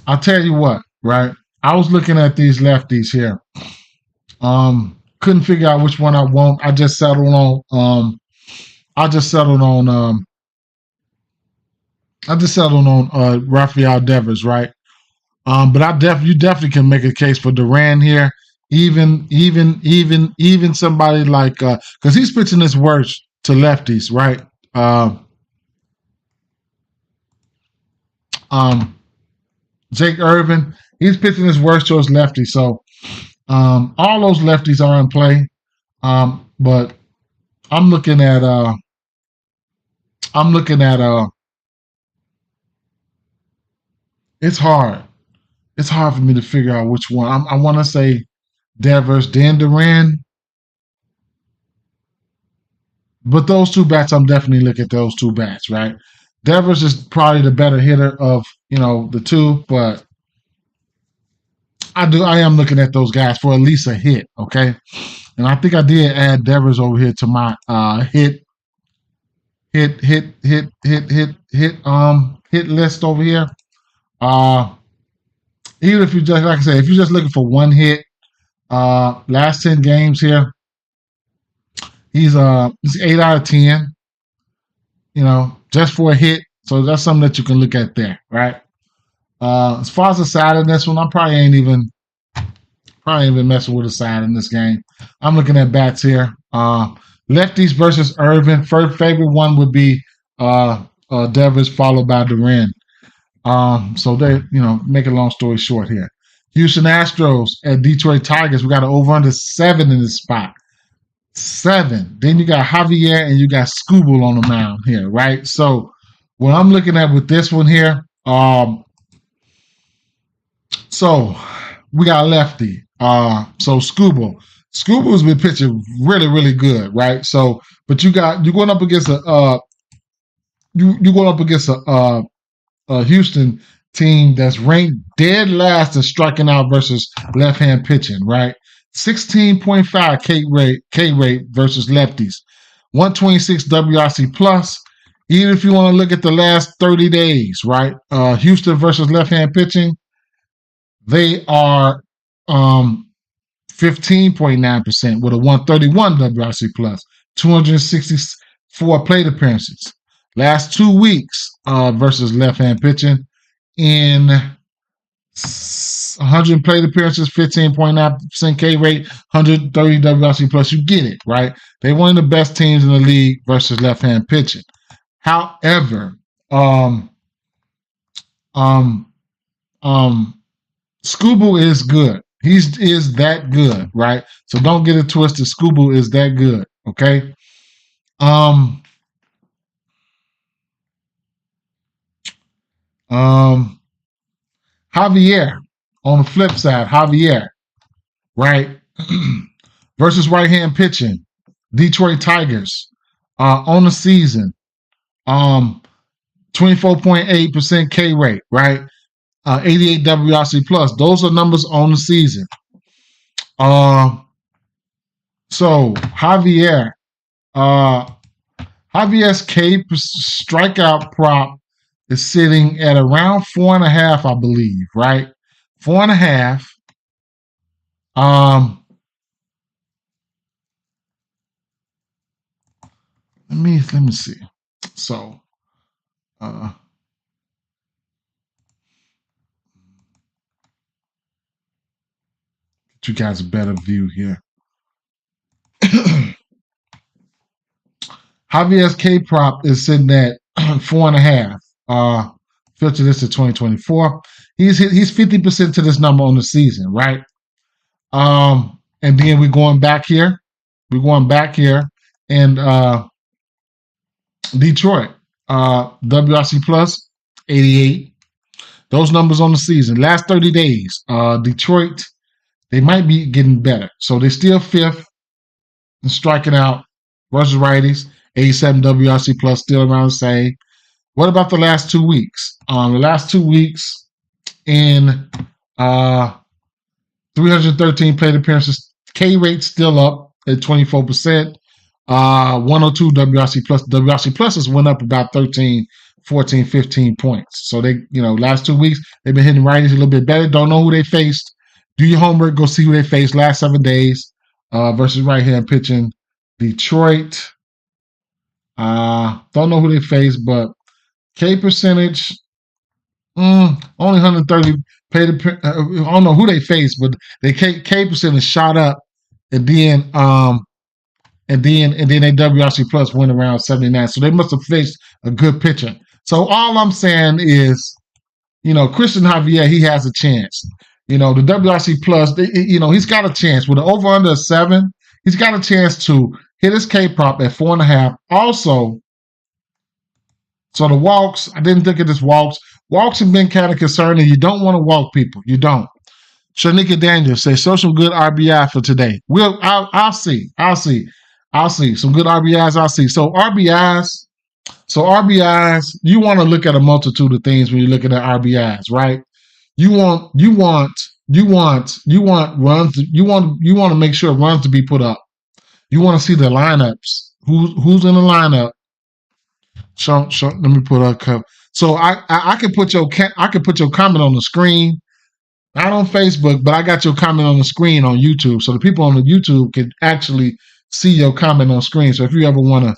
I'll tell you what, right? I was looking at these lefties here. Couldn't figure out which one I want. I just settled on Rafael Devers, right? But you definitely can make a case for Duran here. Even somebody like because he's pitching his worst to lefties, right? Jake Irvin, he's pitching his worst to his lefties. So all those lefties are in play. But I'm looking at it's hard. It's hard for me to figure out which one. I want to say Devers, then Duran. But those two bats, I'm definitely looking at those two bats, right? Devers is probably the better hitter of, the two, but I am looking at those guys for at least a hit, okay? And I think I did add Devers over here to my hit list over here. Even if you just, like I said, if you're just looking for one hit, last 10 games here, he's 8 out of 10, just for a hit. So that's something that you can look at there, right? As far as the side in this one, I probably ain't even messing with a side in this game. I'm looking at bats here. Lefties versus Irvin. First favorite one would be Devers, followed by Duran. So they, make a long story short here. Houston Astros at Detroit Tigers. We got an over under 7 in this spot. 7. Then you got Javier and you got Skubal on the mound here, right? So what I'm looking at with this one here, so we got a lefty. So Skubal's been pitching really, really good, right? So, but you're going up against a Houston team that's ranked dead last in striking out versus left-hand pitching, right? 16.5 K rate versus lefties. 126 WRC plus. Even if you want to look at the last 30 days, right? Houston versus left-hand pitching, they are 15.9% with a 131 WRC plus, 264 plate appearances. Last 2 weeks versus left-hand pitching in 100 plate appearances, 15.9% K rate, 130 WRC plus. You get it, right? They're one of the best teams in the league versus left-hand pitching. However, Skubal is good. He is that good, right? So don't get it twisted. Skubal is that good, okay? Javier, on the flip side, right? Versus right-hand pitching. Detroit Tigers on the season. 24.8% K rate, right? 88 WRC plus. Those are numbers on the season. So Javier's K strikeout prop is sitting at around 4.5, I believe, right? 4.5. Let me see. So, get you guys a better view here. Javier's K prop is sitting at 4.5. Filter this to 2024. He's 50% to this number on the season, right? And then we're going back here. And Detroit, WRC plus 88. Those numbers on the season. Last 30 days, Detroit, they might be getting better. So they're still fifth in striking out versus righties. 87 WRC plus, still around the same. What about the last 2 weeks? The last 2 weeks in 313 plate appearances, K rate still up at 24%. 102 WRC plus. WRC plus has went up about 13, 14, 15 points. So they, last 2 weeks, they've been hitting righties a little bit better. Don't know who they faced. Do your homework. Go see who they faced last 7 days versus right here pitching Detroit. Don't know who they faced, but K percentage, only 130 paid. I don't know who they faced, but they K percentage shot up, and then their WRC plus went around 79. So they must have faced a good pitcher. So all I'm saying is, Christian Javier, he has a chance. The WRC plus, he's got a chance with an over under 7. He's got a chance to hit his K prop at 4.5. Also, so the walks, I didn't think of this walks. Walks have been kind of concerning. You don't want to walk people. You don't. Shanika Daniels says, show some good RBI for today. I'll see. Some good RBIs. I'll see. So RBIs, you want to look at a multitude of things when you're looking at RBIs, right? You want runs. You want to make sure runs to be put up. You want to see the lineups. Who's in the lineup? Let me put up. So I can put your comment on the screen, not on Facebook, but I got your comment on the screen on YouTube. So the people on the YouTube can actually see your comment on screen. So if you ever want to,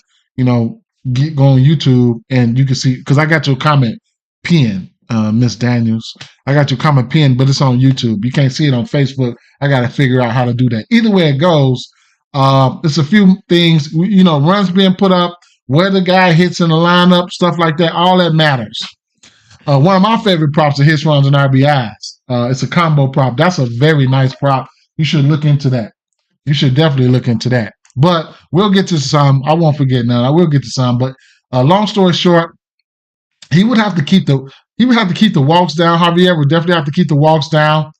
go on YouTube and you can see, because I got your comment pinned, Miss Daniels. I got your comment pinned, but it's on YouTube. You can't see it on Facebook. I got to figure out how to do that. Either way it goes, it's a few things, runs being put up, where the guy hits in the lineup, stuff like that. All that matters. One of my favorite props are hits, runs, and RBIs. It's a combo prop. That's a very nice prop. You should look into that. You should definitely look into that. But we'll get to some. I won't forget none. I will get to some. But long story short, he would have to keep the walks down. Javier would definitely have to keep the walks down.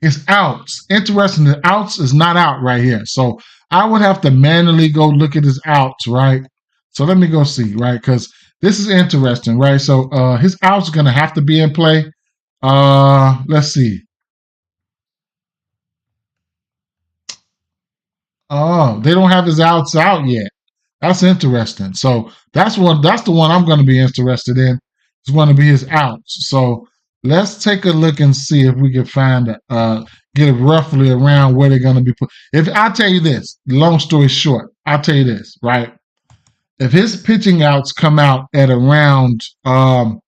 It's outs. Interesting. The outs is not out right here. So I would have to manually go look at his outs, right? So let me go see, right? Because this is interesting, right? So his outs are going to have to be in play. Let's see. Oh, they don't have his outs out yet. That's interesting. So that's the one I'm going to be interested in. It's going to be his outs. So let's take a look and see if we can find get it roughly around where they're going to be put. If I'll tell you this, long story short, I'll tell you this, right? If his pitching outs come out at around I'll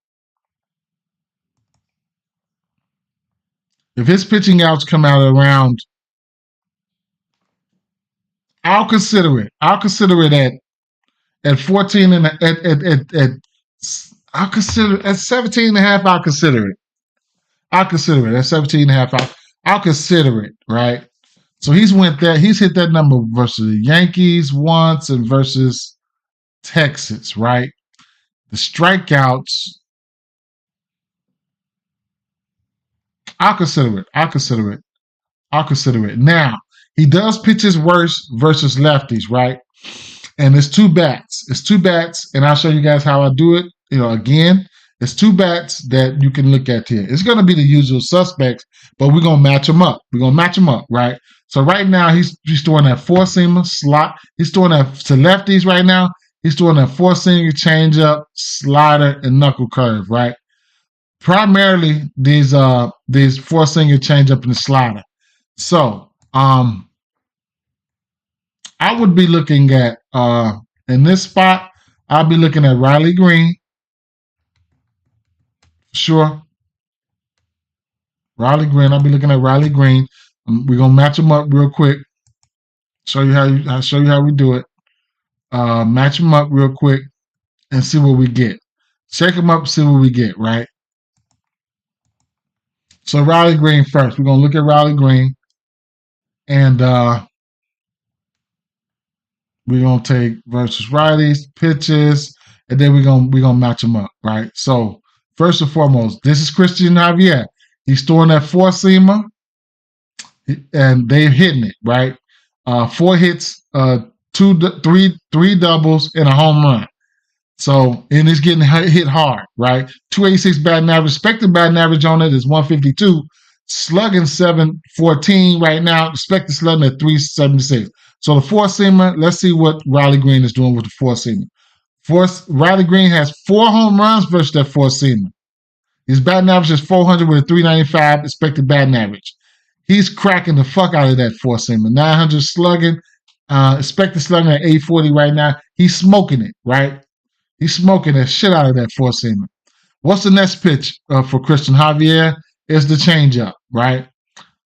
consider it. I'll consider it at 14 and I'll consider it at 17 and a half. I'll consider it. At 17 and a half. I'll consider it, right? So he's hit that number versus the Yankees once and versus Texas, right? The strikeouts, I'll consider it. Now, he does pitch his worst versus lefties, right? And it's two bats, and I'll show you guys how I do it. Again, it's two bats that you can look at here. It's going to be the usual suspects, but we're going to match them up. Right? So right now, he's throwing that four-seamer slot. He's throwing that to lefties right now. He's throwing that four-seamer, changeup, slider, and knuckle curve, right? primarily these four singer changeup and the slider. So I would be looking at in this spot. I'll be looking at Riley Green. Sure. Riley Green. I'll be looking at Riley Green. We're gonna match them up real quick. I'll show you how we do it. Match them up real quick and see what we get. Check them up, see what we get, right? So Riley Green first. We're gonna look at Riley Green, and we're gonna take versus righties, pitches, and then we're gonna match them up, right? So first and foremost, this is Christian Javier. He's throwing that four-seamer, and they're hitting it, right? 4 hits, three doubles, and a home run. So, and it's getting hit hard, right? 286 batting average. Expected batting average on it is 152. Slugging 714 right now. Expected slugging at 376. So the four-seamer, let's see what Riley Green is doing with the four-seamer. Riley Green has 4 home runs versus that four-seamer. His batting average is 400 with a 395 expected batting average. He's cracking the fuck out of that four-seamer. 900 slugging, expected slugging at 840 right now. He's smoking it, right? He's smoking the shit out of that four-seamer. What's the next pitch for Christian Javier? It's the changeup, right?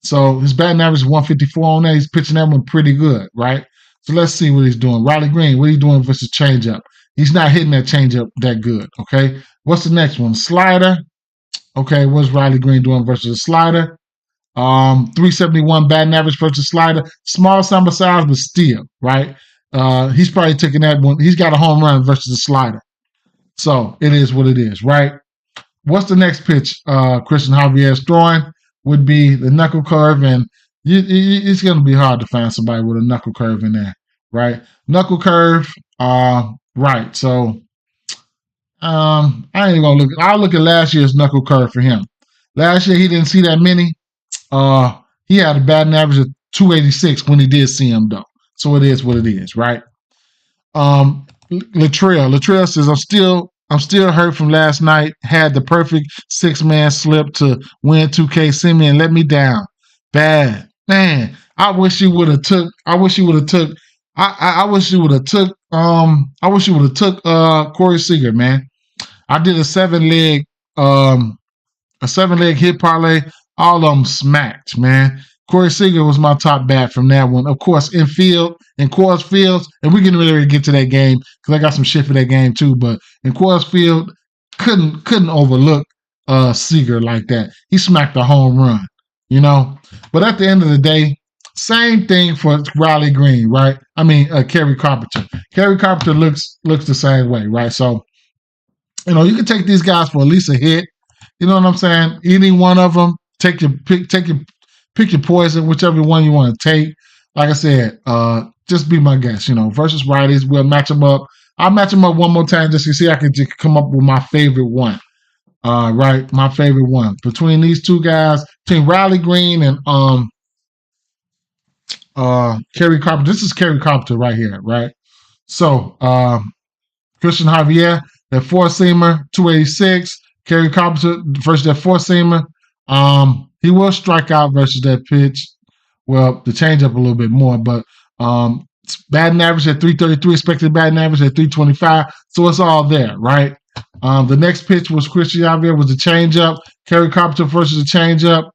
So his batting average is 154 on that. He's pitching that one pretty good, right? So let's see what he's doing. Riley Green, what are you doing versus changeup? He's not hitting that changeup that good, okay? What's the next one? Slider. Okay, what's Riley Green doing versus the slider? 371 batting average versus slider. Small sample size, but still, right? He's probably taking that one. He's got a home run versus the slider. So it is what it is, right? What's the next pitch Christian Javier's throwing? Would be the knuckle curve, and it's going to be hard to find somebody with a knuckle curve in there, right? Knuckle curve, right. So I ain't even going to look. I'll look at last year's knuckle curve for him. Last year, he didn't see that many. He had a batting average of 286 when he did see him, though. So it is what it is, right? Latrell says, I'm still hurt from last night. Had the perfect 6-man slip to win 2K. Send me and let me down. Bad. Man, I wish you would have took Corey Seager, man. I did a 7-leg hit parlay. All of them smacked, man. Corey Seager was my top bat from that one. Of course, in Coors Fields, and we can really get to that game because I got some shit for that game too. But in Coors Field, couldn't overlook Seager like that. He smacked a home run, you know. But at the end of the day, same thing for Riley Green, right? I mean, Kerry Carpenter. Kerry Carpenter looks the same way, right? So, you know, you can take these guys for at least a hit. You know what I'm saying? Any one of them, pick your poison, whichever one you want to take. Like I said, just be my guest, you know, versus righties. We'll match them up. I'll match them up one more time just to see I can just come up with my favorite one. Right? My favorite one. Between these two guys, between Riley Green and Kerry Carpenter. This is Kerry Carpenter right here, right? So, Christian Javier, that four-seamer, 286. Kerry Carpenter versus that four-seamer. He will strike out versus that pitch. Well, the changeup a little bit more, but batting average at 333, expected batting average at 325. So it's all there, right? The next pitch was Christian Javier was the changeup. Kerry Carpenter versus the changeup.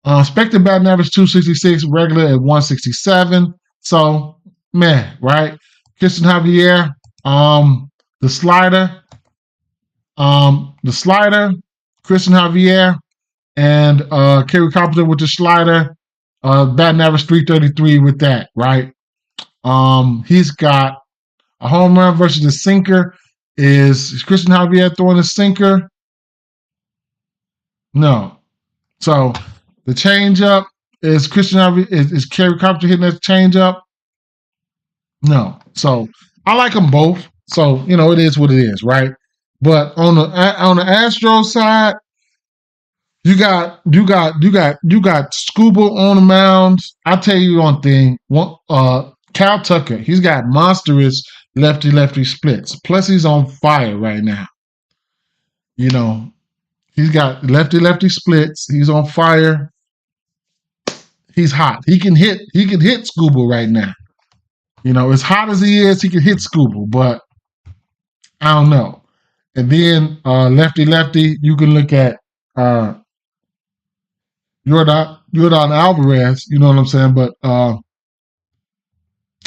Expected batting average 266, regular at 167. So, man, right? Christian Javier, the slider, Christian Javier, and Kerry Carpenter with the slider, batting average 333 with that, right? He's got a home run versus the sinker. Is Christian Javier throwing a sinker? No. So the changeup is Christian Javier, is Kerry Carpenter hitting that changeup? No. So I like them both. So you know it is what it is, right? But on the Astros side, you got Scuba on the mounds. I'll tell you one thing. Cal Tucker, he's got monstrous lefty splits. Plus, he's on fire right now. You know, He's got lefty splits. He's on fire. He's hot. He can hit Scooble right now. As hot as he is, he can hit Scooble, but I don't know. And then lefty, you can look at Yordan Alvarez. You know what I'm saying? But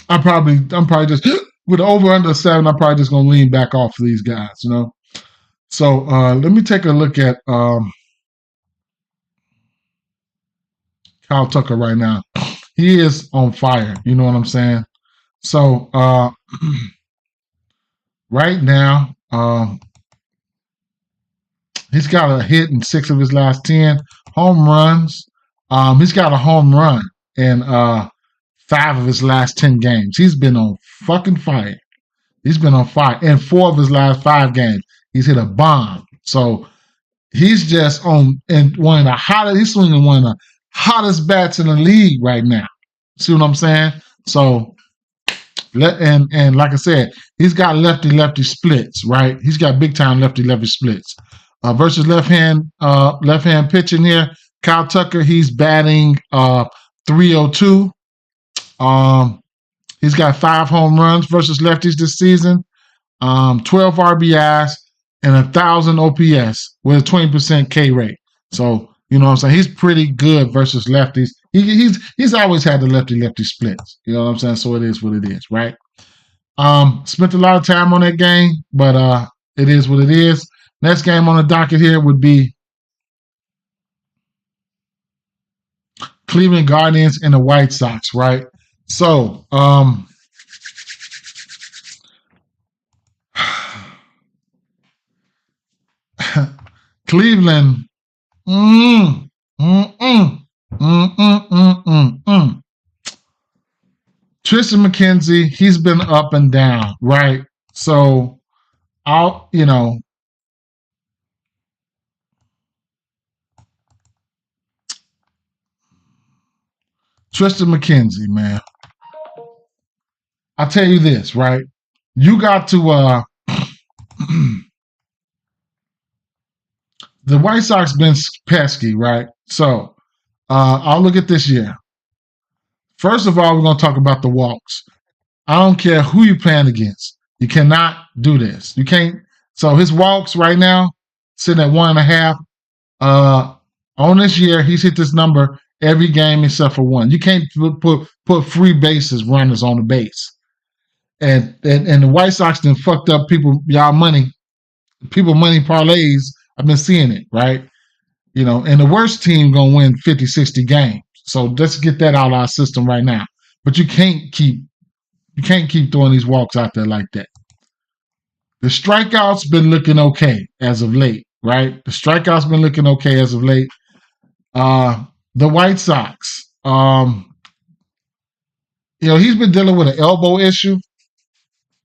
I'm probably just with over under 7. I'm probably just gonna lean back off of these guys. So let me take a look at Kyle Tucker right now. He is on fire. You know what I'm saying? So right now, he's got a hit in 6 of his last 10 home runs. He's got a home run in 5 of his last 10 games. He's been on fucking fire. He's been on fire. In 4 of his last 5 games, he's hit a bomb. So he's just on and one of the hottest. He's swinging one of the hottest bats in the league right now. See what I'm saying? So, and like I said, he's got lefty splits, right? He's got big time lefty splits. Versus left hand pitching here, Kyle Tucker, he's batting 302. He's got 5 home runs versus lefties this season, 12 RBIs, and 1,000 OPS with a 20% K rate. So, you know what I'm saying? He's pretty good versus lefties. He's always had the lefty splits. You know what I'm saying? So it is what it is, right? Spent a lot of time on that game, but it is what it is. Next game on the docket here would be Cleveland Guardians and the White Sox, right? So, Cleveland, Tristan McKenzie, he's been up and down, right? So, Tristan McKenzie, man. I'll tell you this, right? You got to the White Sox been pesky, right? So I'll look at this year. First of all, we're going to talk about the walks. I don't care who you're playing against. You cannot do this. You can't. So his walks right now, sitting at 1.5. On this year, he's hit this number every game except for 1. You can't put free bases runners on the base. And the White Sox then fucked up people money parlays. I've been seeing it, right? And the worst team gonna win 50, 60 games. So let's get that out of our system right now. But you can't keep throwing these walks out there like that. The strikeouts been looking okay as of late, right? The strikeouts been looking okay as of late. The White Sox, he's been dealing with an elbow issue.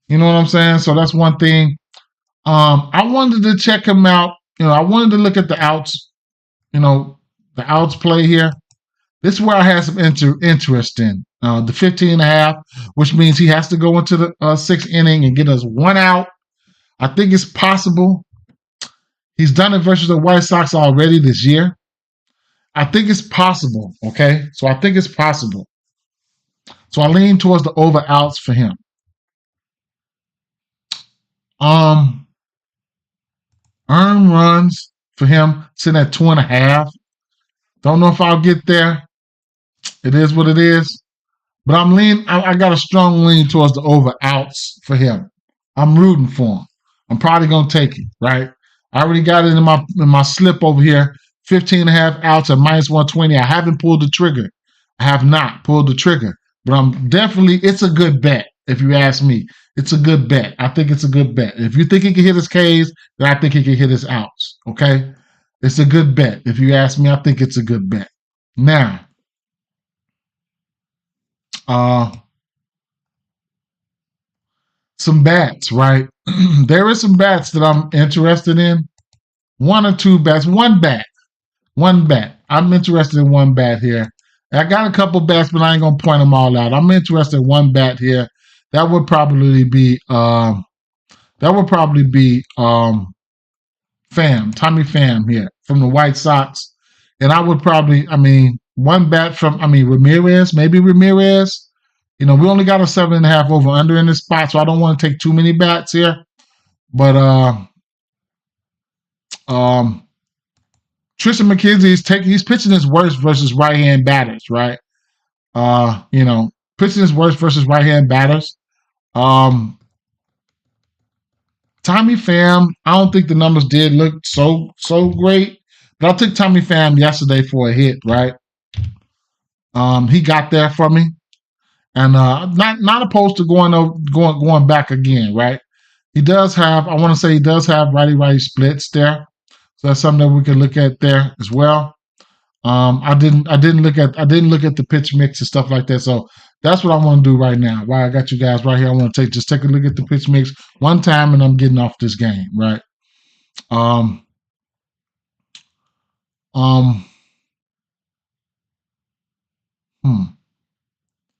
You know what I'm saying? So that's one thing. I wanted to check him out. I wanted to look at the outs, the outs play here. This is where I had some interest in. The 15.5, which means he has to go into the 6th inning and get us 1 out. I think it's possible. He's done it versus the White Sox already this year. I think it's possible, okay? So I think it's possible. So I lean towards the over outs for him. Earned runs for him sitting at 2.5. Don't know if I'll get there. It is what it is. But I got a strong lean towards the over outs for him. I'm rooting for him. I'm probably gonna take it, right? I already got it in my slip over here. 15.5 outs at -120. I haven't pulled the trigger. I have not pulled the trigger. But it's a good bet, if you ask me. It's a good bet. I think it's a good bet. If you think he can hit his Ks, then I think he can hit his outs. Okay? It's a good bet. If you ask me, I think it's a good bet. Now, some bats, right? There is some bats that I'm interested in. 1 or 2 bats. One bat. I'm interested in 1 bat here. I got a couple bats, but I ain't gonna point them all out. I'm interested in 1 bat here. That would probably be Tommy Pham here from the White Sox. And I would probably, one bat from, Ramirez, maybe Ramirez. We only got a 7.5 over under in this spot, so I don't want to take too many bats here. But Tristan McKenzie, he's pitching his worst versus right-hand batters, right? Pitching his worst versus right-hand batters. Tommy Pham, I don't think the numbers did look so great, but I took Tommy Pham yesterday for a hit, right? He got there for me, and not opposed to going back again, right? He does have, I want to say, righty splits there, so that's something that we can look at there as well. I didn't look at the pitch mix and stuff like that, so that's what I want to do right now. While I got you guys right here, I want to take a look at the pitch mix one time, and I'm getting off this game, right?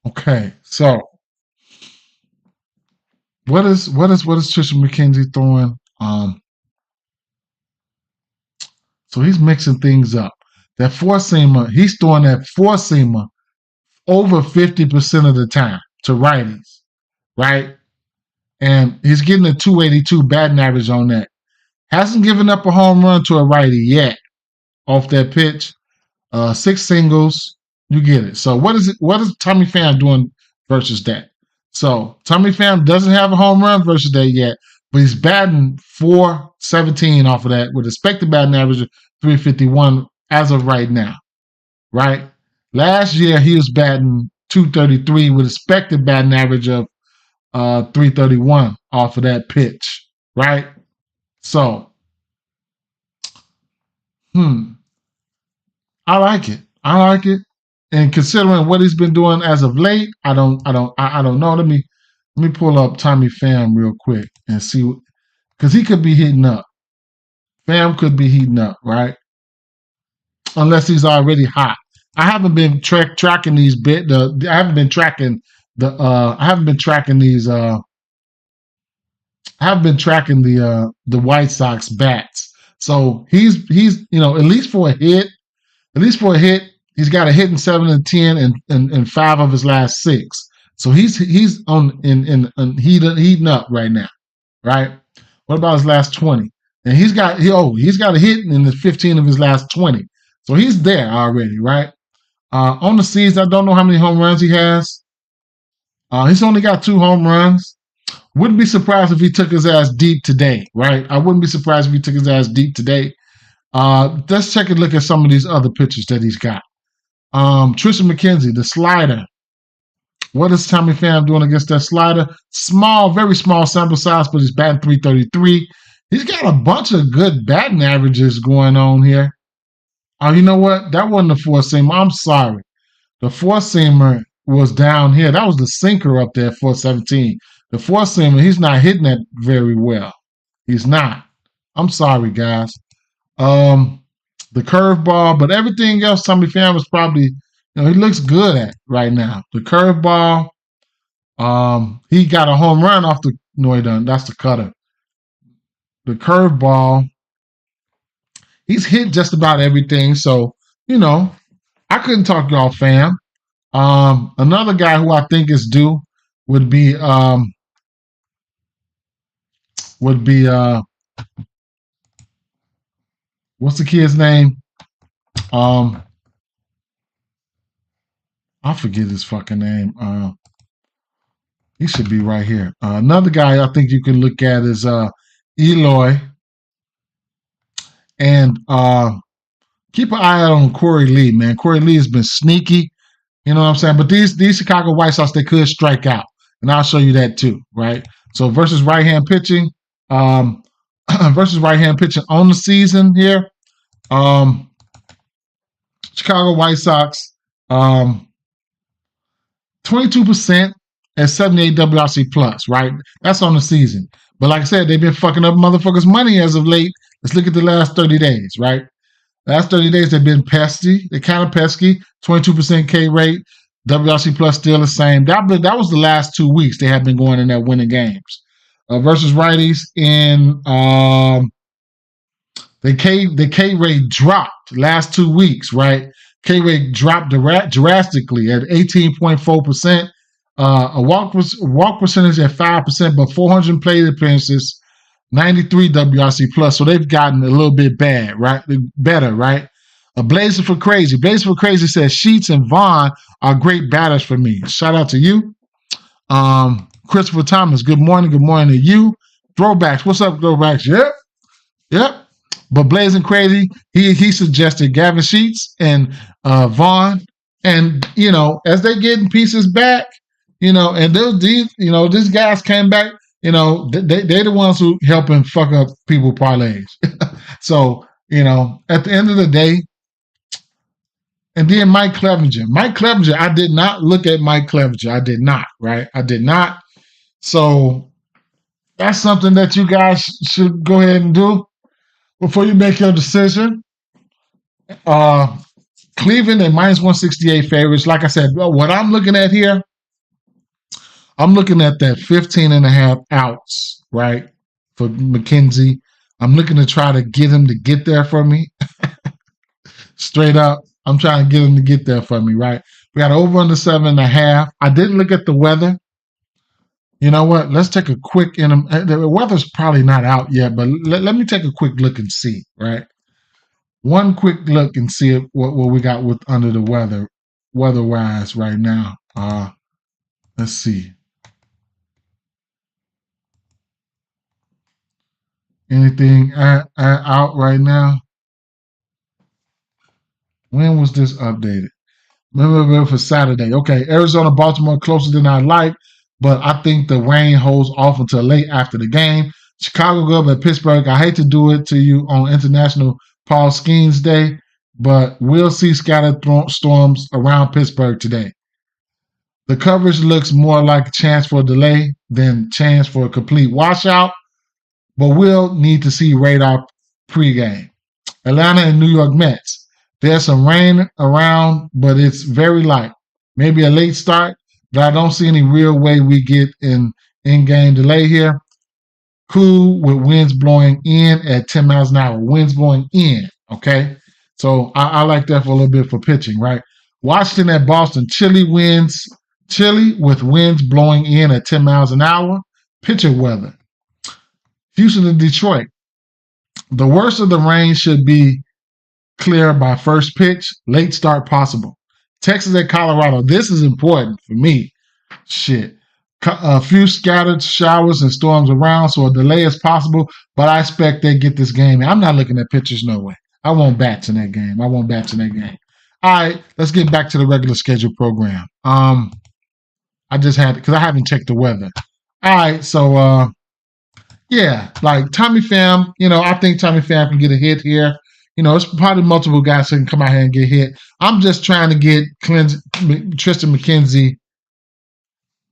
Okay, so what is Tristan McKenzie throwing? So he's mixing things up. That four-seamer, he's throwing that four-seamer over 50% of the time to righties, right? And he's getting a 282 batting average on that. Hasn't given up a home run to a righty yet off that pitch. 6 singles, you get it. So what is Tommy Pham doing versus that? So Tommy Pham doesn't have a home run versus that yet, but he's batting .417 off of that with expected batting average of 351 as of right now, right? Last year, he was batting .233 with expected batting average of 331 off of that pitch, right? So, I like it. And considering what he's been doing as of late, I don't know. Let me pull up Tommy Pham real quick and see, because he could be heating up. Pham could be heating up, right? Unless he's already hot. I haven't been tracking these I haven't been tracking the White Sox bats. So he's at least for a hit, he's got a hit in 7 and 10 and 5 of his last 6. So he's heating up right now, right? What about his last 20? And he's got a hit in the 15 of his last 20. So he's there already, right? On the season, I don't know how many home runs he has. He's only got 2 home runs. Wouldn't be surprised if he took his ass deep today, right? I wouldn't be surprised if he took his ass deep today. Let's take a look at some of these other pitchers that he's got. Tristan McKenzie, the slider. What is Tommy Pham doing against that slider? Small, very small sample size, but he's batting .333. He's got a bunch of good batting averages going on here. Oh, you know what? That wasn't the four-seamer. I'm sorry. The four-seamer was down here. That was the sinker up there, 417. The four-seamer, he's not hitting that very well. He's not. I'm sorry, guys. The curveball, but everything else, Tommy Pham was probably, he looks good at right now. The curveball, he got a home run off the, no, he doesn't. That's the cutter. The curveball, he's hit just about everything. So, I couldn't talk y'all Pham. Another guy who I think is due would be what's the kid's name? I forget his fucking name. He should be right here. Another guy I think you can look at is Eloy. And keep an eye out on Corey Lee, man. Corey Lee has been sneaky. You know what I'm saying? But these Chicago White Sox, they could strike out. And I'll show you that too, right? So versus right-hand pitching, on the season here, Chicago White Sox, 22% at 78 WRC plus, right? That's on the season. But like I said, they've been fucking up motherfuckers' money as of late. Let's look at the last 30 days, right? Last 30 days, they've been pesky. They're kind of pesky. 22% K rate. WRC plus still the same. That was the last 2 weeks they have been going in there winning games. Versus righties in The K rate dropped last 2 weeks, right? K rate dropped drastically at 18.4%. A walk percentage at 5%, but 400 plate appearances, 93 WRC plus. So they've gotten a little bit better, right? Blazing for Crazy. Blazing for Crazy says Sheets and Vaughn are great batters for me. Shout out to you. Christopher Thomas, good morning. Good morning to you. Throwbacks. What's up, Throwbacks? Yep. But Blazing Crazy, he suggested Gavin Sheets and Vaughn. And, as they getting pieces back, and these guys came back, they're the ones who helping fuck up people parlays. So, at the end of the day, and then Mike Clevenger. I did not look at Mike Clevenger. I did not, right? I did not. So that's something that you guys should go ahead and do before you make your decision. Cleveland at minus 168 favorites. Like I said, what I'm looking at here, I'm looking at that 15.5 outs, right, for McKenzie. I'm looking to try to get him to get there for me. Straight up, I'm trying to get him to get there for me, right? We got over under 7.5. I didn't look at the weather. You know what? Let's take a quick. The weather's probably not out yet, but let me take a quick look and see, right? One quick look and see what we got with under the weather-wise right now. Let's see. Anything out right now? When was this updated? Remember for Saturday. Okay, Arizona, Baltimore closer than I like, but I think the rain holds off until late after the game. Chicago go up at Pittsburgh. I hate to do it to you on International Paul Skeens Day, but we'll see scattered storms around Pittsburgh today. The coverage looks more like a chance for a delay than chance for a complete washout, but we'll need to see radar pregame. Atlanta and New York Mets. There's some rain around, but it's very light. Maybe a late start, but I don't see any real way we get an in-game delay here. Cool with winds blowing in at 10 miles an hour. Winds blowing in, okay? So I like that for a little bit for pitching, right? Washington at Boston. Chilly with winds blowing in at 10 miles an hour. Pitcher weather. Houston and Detroit. The worst of the rain should be clear by first pitch, late start possible. Texas at Colorado. This is important for me. Shit. A few scattered showers and storms around, so a delay is possible, but I expect they get this game. I'm not looking at pitchers, no way. I want bats in that game. All right, let's get back to the regular schedule program. I just had, because I haven't checked the weather. All right, so, yeah, like Tommy Pham, I think Tommy Pham can get a hit here. It's probably multiple guys that can come out here and get hit. I'm just trying to get Tristan McKenzie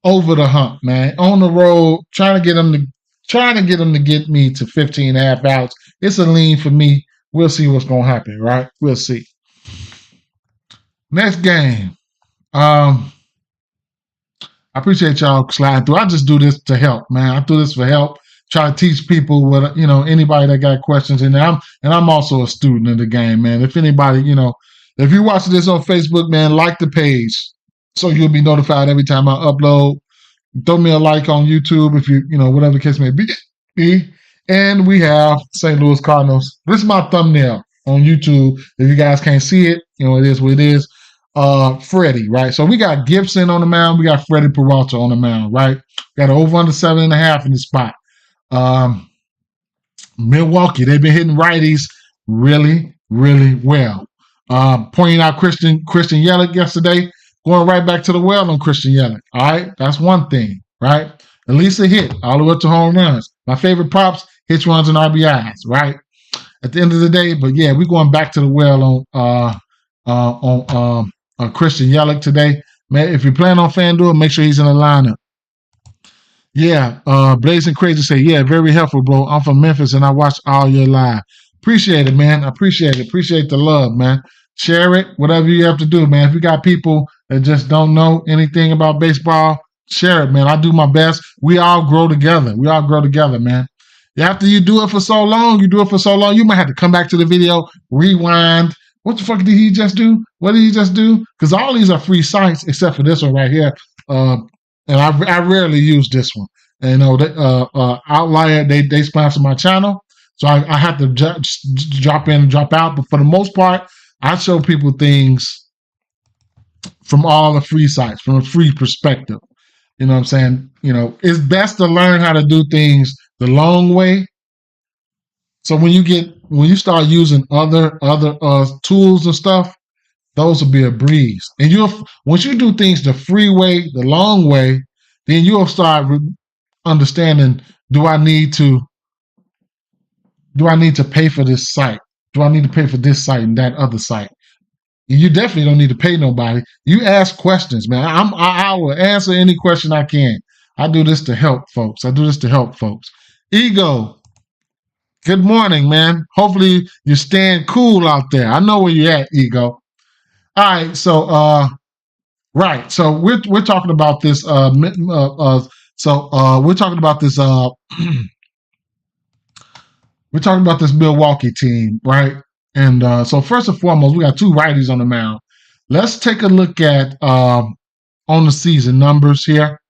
over the hump, man. On the road, trying to get him to get me to 15.5 outs. It's a lean for me. We'll see what's gonna happen, right? We'll see. Next game. I appreciate y'all sliding through. I just do this to help, man. I do this for help. Try to teach people what, anybody that got questions in there. I'm also a student of the game, man. If anybody, if you're watching this on Facebook, man, like the page so you'll be notified every time I upload. Throw me a like on YouTube if you, whatever the case may be. And we have St. Louis Cardinals. This is my thumbnail on YouTube. If you guys can't see it, it is what it is. Freddie, right? So we got Gibson on the mound. We got Freddie Peralta on the mound, right? We got over under 7.5 in the spot. Milwaukee, they've been hitting righties really, really well. Pointing out Christian Yelich yesterday, going right back to the well on Christian Yelich. All right, that's one thing, right? At least a hit, all the way to home runs. My favorite props: hits, runs, and RBIs. Right at the end of the day, but yeah, we're going back to the well on Christian Yelich today. Man, if you're playing on FanDuel, make sure he's in the lineup. Yeah, Blazing Crazy say, yeah, very helpful, bro. I'm from Memphis and I watch all your live. Appreciate it, man. I appreciate it. Appreciate the love, man. Share it, whatever you have to do, man. If you got people that just don't know anything about baseball, share it, man. I do my best. We all grow together. Man. After you do it for so long, you might have to come back to the video, rewind. What the fuck did he just do? What did he just do? Because all these are free sites except for this one right here. And I rarely use this one. And, Outlier, they sponsor my channel. So I have to drop in and drop out. But for the most part, I show people things from all the free sites, from a free perspective. You know what I'm saying? It's best to learn how to do things the long way. So when you start using other tools and stuff, those will be a breeze. And once you do things the free way, the long way, then you'll start understanding, do I need to pay for this site? Do I need to pay for this site and that other site? You definitely don't need to pay nobody. You ask questions, man. I will answer any question I can. I do this to help folks. Ego, good morning, man. Hopefully you're staying cool out there. I know where you're at, Ego. All right, so right. So we're talking about this. We're talking about this. We're talking about this Milwaukee team, right? And so first and foremost, we got two righties on the mound. Let's take a look at on the season numbers here,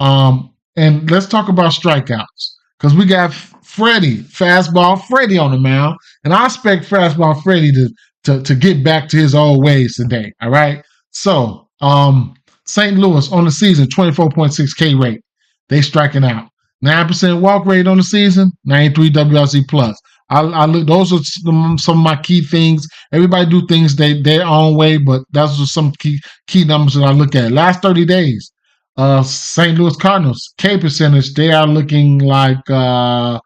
and let's talk about strikeouts because we got fastball Freddie on the mound, and I expect fastball Freddie to get back to his old ways today. All right. So St. Louis on the season, 24.6 K rate. They striking out. 9% walk rate on the season, 93 WRC plus. I look. Those are some of my key things. Everybody do things their own way, but those are some key numbers that I look at. Last 30 days, St. Louis Cardinals K percentage, they are looking like around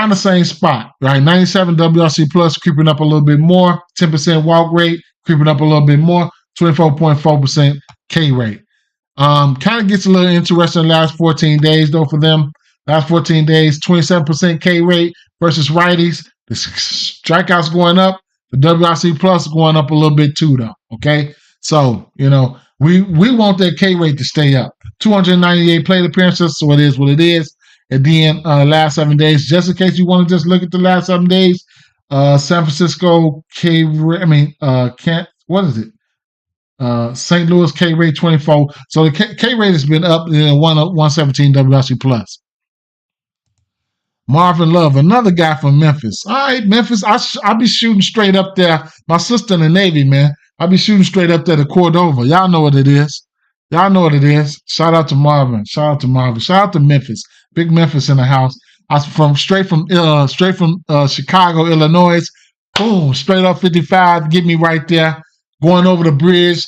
the same spot, right? 97 WRC plus, creeping up a little bit more. 10% walk rate, creeping up a little bit more. 24.4% K rate. Kind of gets a little interesting the last 14 days, though, for them. Last 14 days, 27% K rate versus righties. The strikeouts going up. The WRC plus going up a little bit, too, though. Okay? So, we want that K rate to stay up. 298 plate appearances, so it is what it is. And then last 7 days, just in case you want to just look at the last 7 days, San Francisco K rate, what is it? St. Louis K rate 24. So the K rate has been up in 117 WRC plus. Marvin Love, another guy from Memphis. All right, Memphis, I'll be shooting straight up there. My sister in the Navy, man. I'll be shooting straight up there to Cordova. Y'all know what it is. Shout out to Marvin. Shout out to Memphis. Big Memphis in the house. Straight from Chicago, Illinois. Boom, straight up 55. Get me right there. Going over the bridge,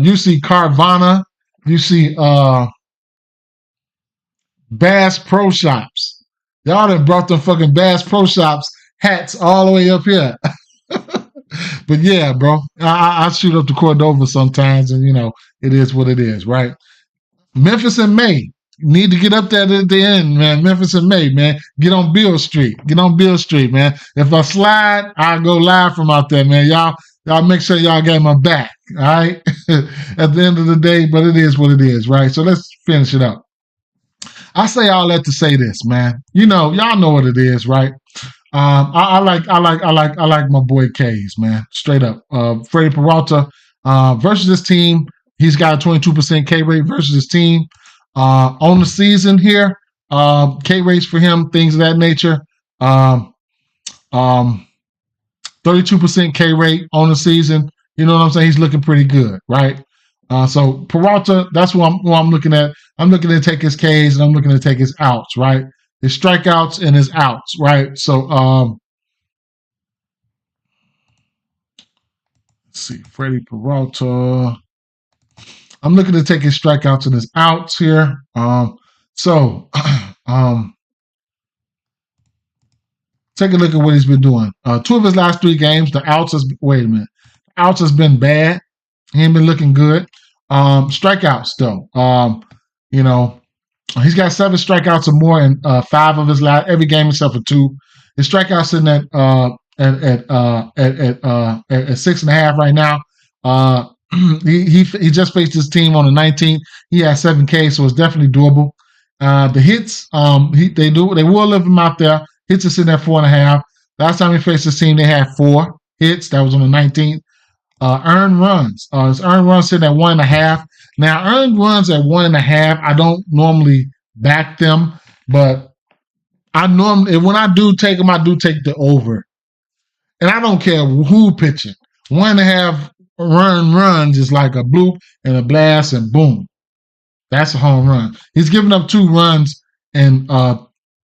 you see Carvana, you see Bass Pro Shops. Y'all done brought them fucking Bass Pro Shops hats all the way up here. But yeah, bro, I shoot up to Cordova sometimes, and it is what it is, right? Memphis in May. Need to get up there at the end, man. Memphis in May, man. Get on Beale Street, man. If I slide, I'll go live from out there, man. Y'all make sure y'all got my back, all right? At the end of the day, but it is what it is, right? So let's finish it up. I say all that to say this, man. Y'all know what it is, right? I like my boy K's, man. Straight up. Freddie Peralta versus this team. He's got a 22% K rate versus his team. On the season here, K rates for him, things of that nature. 32% K rate on the season. You know what I'm saying? He's looking pretty good, right? So Peralta, that's what I'm looking at. I'm looking to take his Ks and I'm looking to take his outs, right? His strikeouts and his outs, right? So let's see, Freddie Peralta. I'm looking to take his strikeouts and his outs here. Take a look at what he's been doing. 2 of his last 3 games, the outs has been bad. He ain't been looking good. Strikeouts though. He's got 7 strikeouts or more in 5 of his last every game except for 2. His strikeouts in at 6.5 right now. He just faced his team on the 19th. He had 7 Ks, so it's definitely doable. The hits, they will live him out there. Hits are sitting at 4.5. Last time he faced this team, they had 4 hits. That was on the 19th. Earned runs. His earned runs sitting at 1.5. Now, earned runs at 1.5, I don't normally back them, but when I do take them, I do take the over. And I don't care who pitching. 1.5 runs is like a bloop and a blast and boom. That's a home run. He's given up 2 runs in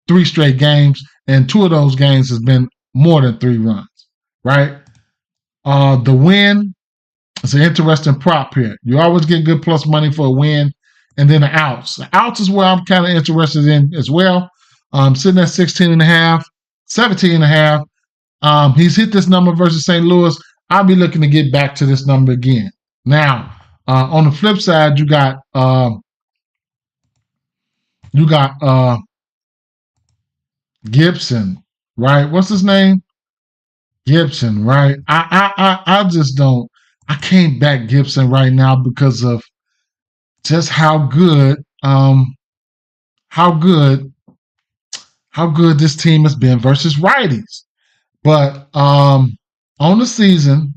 3 straight games, and 2 of those games has been more than 3 runs, right? The win is an interesting prop here. You always get good plus money for a win, and then the outs. The outs is where I'm kind of interested in as well. Sitting at 16.5, 17.5. He's hit this number versus St. Louis. I'll be looking to get back to this number again. Now, on the flip side, you got Gibson, right? What's his name? Gibson, right? I just don't. I can't back Gibson right now because of just how good this team has been versus righties. But on the season,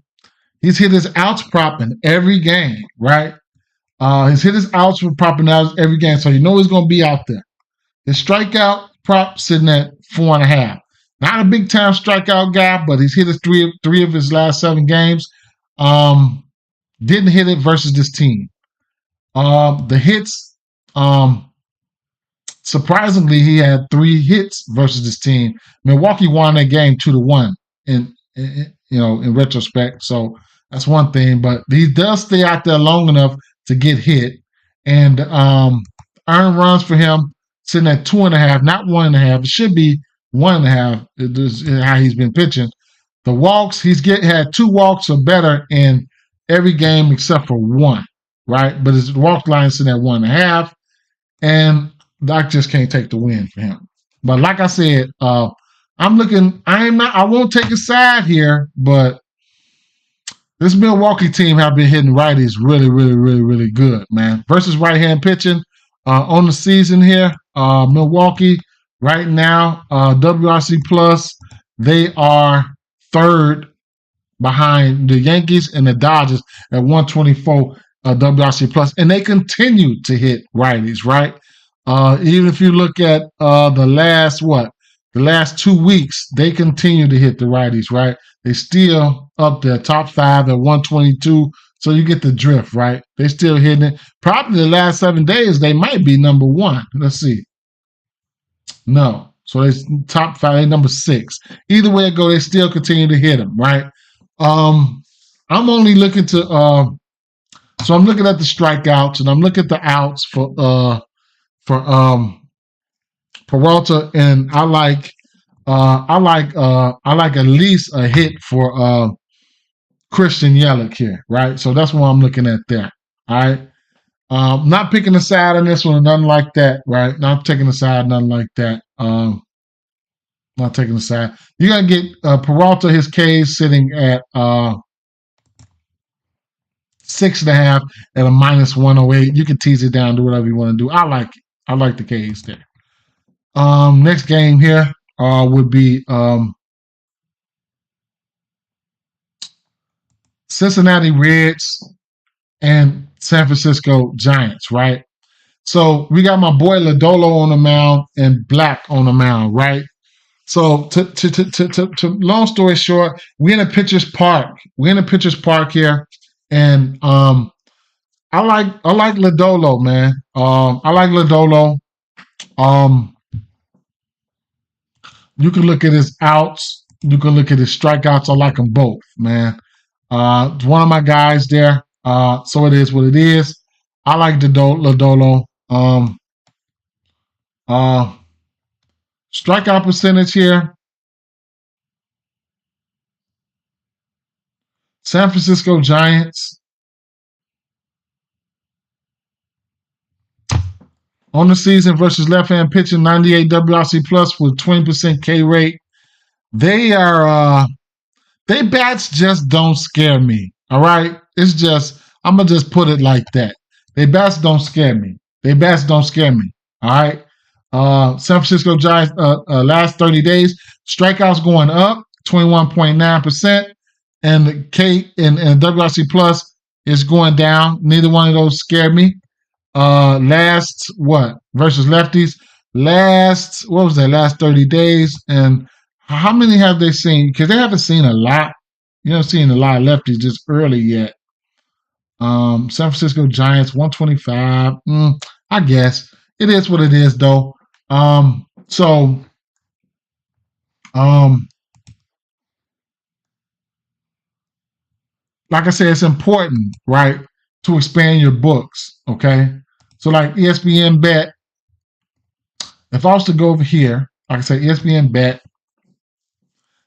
he's hit his outs prop in every game, right? He's hit his outs prop in every game, so you know he's going to be out there. His strikeout prop sitting at 4.5. Not a big time strikeout guy, but he's hit his three of his last 7 games. Didn't hit it versus this team. The hits, surprisingly, he had 3 hits versus this team. Milwaukee won that game 2-1 in retrospect. So that's one thing. But he does stay out there long enough to get hit. And earned runs for him sitting at 2.5, not 1.5. It should be 1.5. This is how he's been pitching. The walks, had 2 walks or better in every game except for 1, right? But his walk line is sitting at 1.5, and I just can't take the win for him. But like I said, I won't take a side here, but this Milwaukee team have been hitting righties really, really, really, really good, man. Versus right-hand pitching on the season here, Milwaukee right now, WRC plus, they are 3rd behind the Yankees and the Dodgers at 124 WRC plus, and they continue to hit righties, right? Even if you look at the last 2 weeks, they continue to hit the righties, right? They still up there, top 5 at 122. So you get the drift, right? They still hitting it. Probably the last 7 days, they might be number 1. Let's see. No. So they top 5, they number 6. Either way it go, they still continue to hit them, right? I'm only looking to so I'm looking at the strikeouts and I'm looking at the outs for Peralta, and I like at least a hit for Christian Yelich here, right? So that's what I'm looking at there. All right. Not picking a side on this one or nothing like that, right? Not taking a side, nothing like that. Not taking a side. You're gonna get Peralta, his K sitting at 6.5 at a -108. You can tease it down, do whatever you want to do. I like it. I like the K's there. Next game here would be Cincinnati Reds and San Francisco Giants, right? So we got my boy Lodolo on the mound and Black on the mound, right? So to long story short, we're in a pitcher's park. We're in a pitcher's park here, and I like Lodolo, man. I like Lodolo. You can look at his outs. You can look at his strikeouts. I like them both, man. One of my guys there. So it is what it is. I like Lodolo. Strikeout percentage here. San Francisco Giants. On the season versus left-hand pitching, 98 WRC plus with 20% K rate. They bats just don't scare me. All right? It's just, I'm going to just put it like that. They bats don't scare me. All right? San Francisco Giants last 30 days, strikeouts going up 21.9%, and the K and WRC plus is going down. Neither one of those scared me. Last what versus lefties? Last what was that? Last 30 days, and how many have they seen? Because they haven't seen a lot. You haven't seen a lot of lefties just early yet. San Francisco Giants 125. I guess it is what it is, though. So like I said, it's important, right, to expand your books. Okay, so like ESPN Bet. If I was to go over here, like I said, ESPN Bet.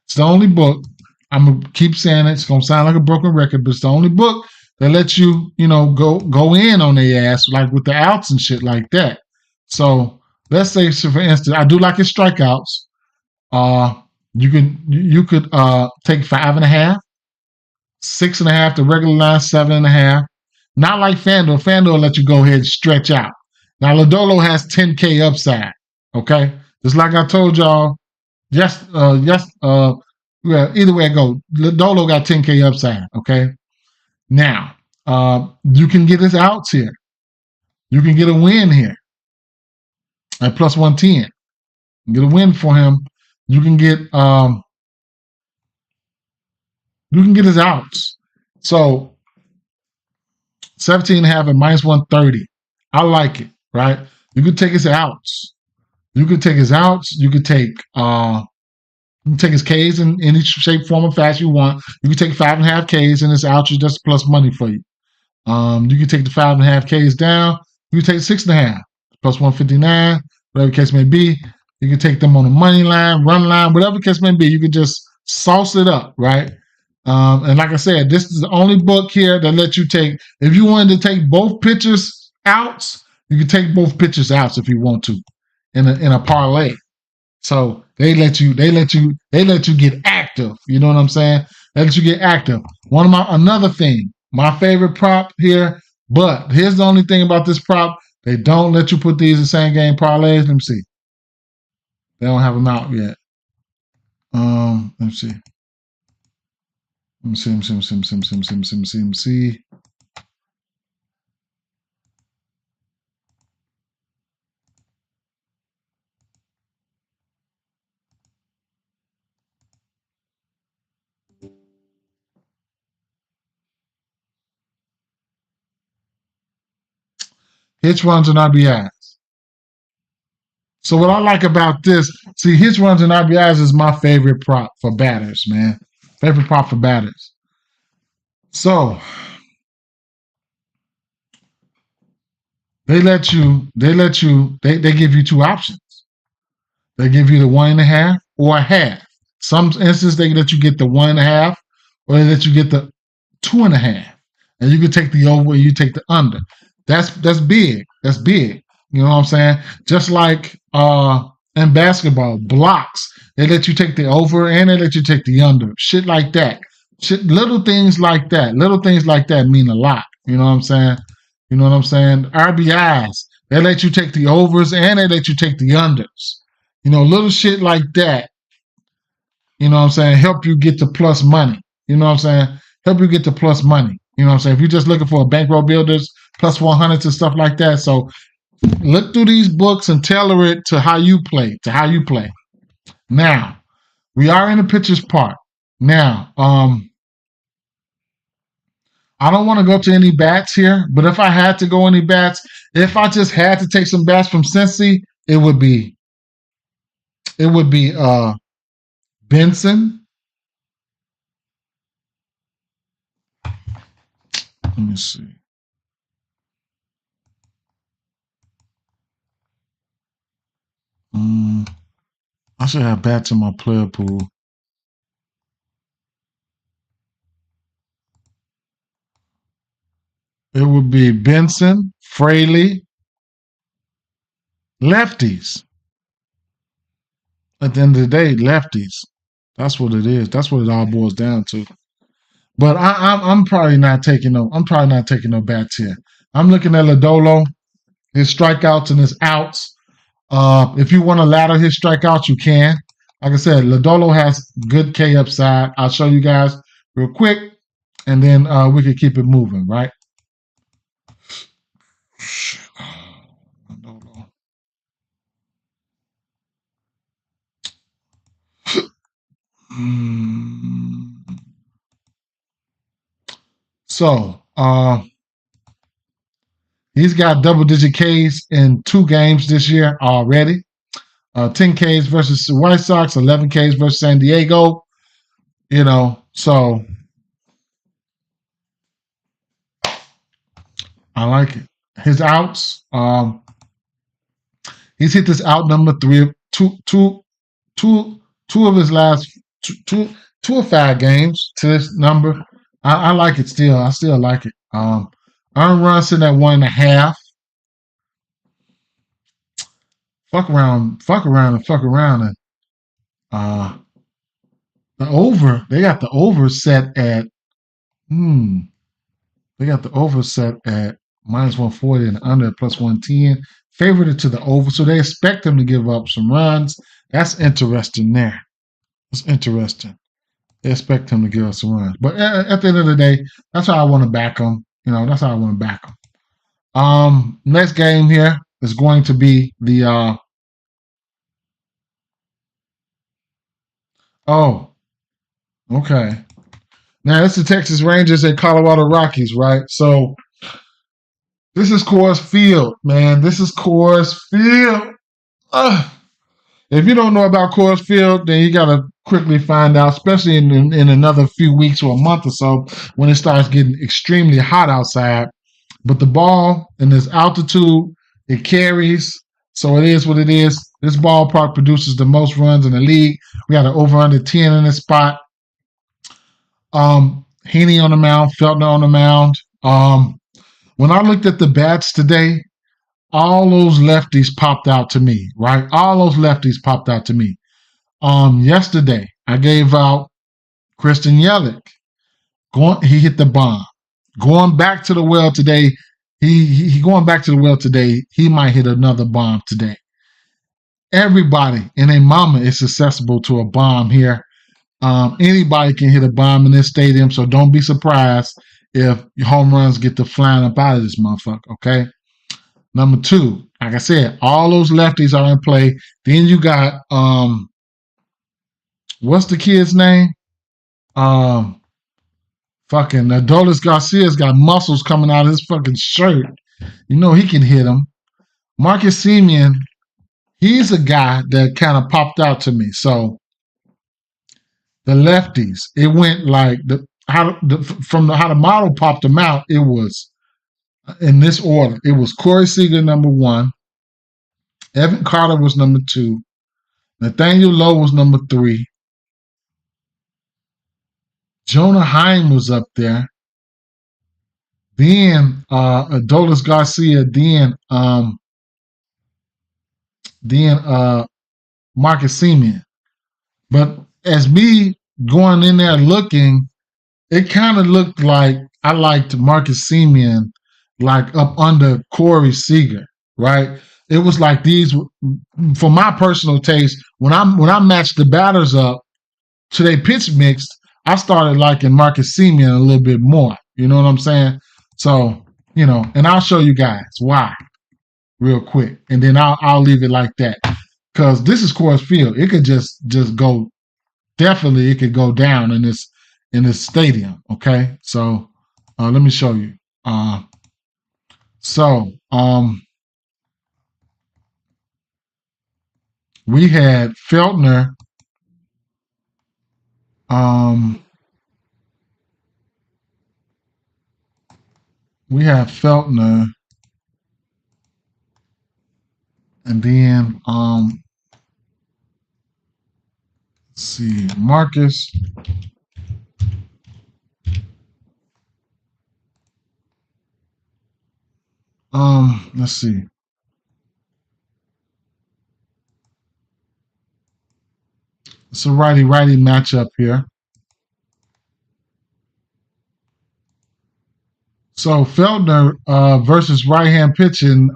It's the only book. I'm gonna keep saying it. It's gonna sound like a broken record, but it's the only book that lets you, go in on their ass, like with the outs and shit like that. So let's say, for instance, I do like his strikeouts. You could take 5.5, 6.5 the regular line, 7.5. Not like FanDuel. FanDuel will let you go ahead and stretch out. Now Lodolo has 10K upside. Okay, just like I told y'all. Either way I go, Lodolo got 10K upside. Okay, now you can get his outs here. You can get a win here at plus 110. Get a win for him. You can get his outs. So 17.5 at minus 130. I like it, right? You could take his outs. You could take his outs. You could take his Ks in any shape, form, or fashion you want. You could take 5.5 Ks and his outs is just plus money for you. You can take the 5.5 Ks down. You can take 6.5 plus 159, whatever the case may be. You can take them on the money line, run line, whatever the case may be. You can just sauce it up, right? And like I said, this is the only book here that lets you take. If you wanted to take both pitchers outs, you can take both pitchers outs if you want to, in a parlay. So they let you get active. You know what I'm saying? They let you get active. Another thing, my favorite prop here. But here's the only thing about this prop: they don't let you put these in same game parlays. Let me see. They don't have them out yet. Let me see. Let me see. Hitch runs and RBIs. So what I like about this, hitch runs and RBIs is my favorite prop for batters, man. Favorite prop for batters. So they give you two options. They give you the 1.5 or a half. Some instances they let you get the 1.5, or they let you get the 2.5. And you can take the over, or you take the under. That's big. That's big. You know what I'm saying? Just like in basketball, blocks, they let you take the over and they let you take the under. Shit like that. Little things like that. Little things like that mean a lot. You know what I'm saying? RBIs, they let you take the overs and they let you take the unders. Little shit like that. You know what I'm saying? Help you get to plus money. You know what I'm saying? Help you get to plus money. You know what I'm saying? If you're just looking for bankroll builders, plus 100s and stuff like that. So look through these books and tailor it to how you play. Now, we are in the pitchers part. Now, I don't want to go to any bats here, but if I had to go any bats, if I just had to take some bats from Cincy, it would be Benson. Let me see. I should have bats in my player pool. It would be Benson, Fraley, lefties. At the end of the day, lefties. That's what it is. That's what it all boils down to. But I'm probably not taking no bats here. I'm looking at Lodolo, his strikeouts and his outs. If you want to ladder his strikeouts, you can. Like I said, Lodolo has good K upside. I'll show you guys real quick, and then we can keep it moving, right? So, he's got double-digit Ks in 2 games this year already. 10 Ks versus the White Sox, 11 Ks versus San Diego. So I like it. His outs, he's hit this out number 3, two of his last two or 5 games to this number. I like it still. I still like it. Earned runs sitting at 1.5. Fuck around, and the over. They got the over set at They got the over set at -140 and under at +110. Favored to the over, so they expect him to give up some runs. That's interesting there. It's interesting. They expect him to give us some runs. But at the end of the day, that's how I want to back him. That's how I want to back him. Next game here is going to be the okay. Now it's the Texas Rangers and Colorado Rockies, right? So this is Coors Field, man. This is Coors Field. If you don't know about Coors Field, then you got to quickly find out, especially in another few weeks or a month or so when it starts getting extremely hot outside. But the ball in this altitude, it carries. So it is what it is. This ballpark produces the most runs in the league. We got an over-under 10 in this spot. Heaney on the mound, Feltner on the mound. When I looked at the bats today, all those lefties popped out to me, right? All those lefties popped out to me. Yesterday, I gave out Christian Yelich. He hit the bomb. Going back to the well today, he going back to the well today, he might hit another bomb today. Everybody and their mama is susceptible to a bomb here. Anybody can hit a bomb in this stadium, so don't be surprised if home runs get to flying up out of this motherfucker, okay? Number 2, like I said, all those lefties are in play. Then you got, what's the kid's name? Fucking Adolis Garcia's got muscles coming out of his fucking shirt. He can hit them. Marcus Semien, he's a guy that kind of popped out to me. So the lefties, it went like how the model popped them out. It was in this order. It was Corey Seager number 1, Evan Carter was number 2, Nathaniel Lowe was number 3, Jonah Heim was up there, then Adolis Garcia, then Marcus Semien. But as me going in there looking, it kind of looked like I liked Marcus Semien like up under Corey Seager, right? It was like these, for my personal taste, when I matched the batters up to their pitch mix, I started liking Marcus Semien a little bit more. You know what I'm saying? So, and I'll show you guys why real quick, and then I'll leave it like that because this is Coors Field. It could just go. Definitely, it could go down in this stadium. Okay, so let me show you. We had Feltner. We have Feltner, and then let's see, Marcus. Let's see. It's a righty-righty matchup here. So Feltner versus right-hand pitching.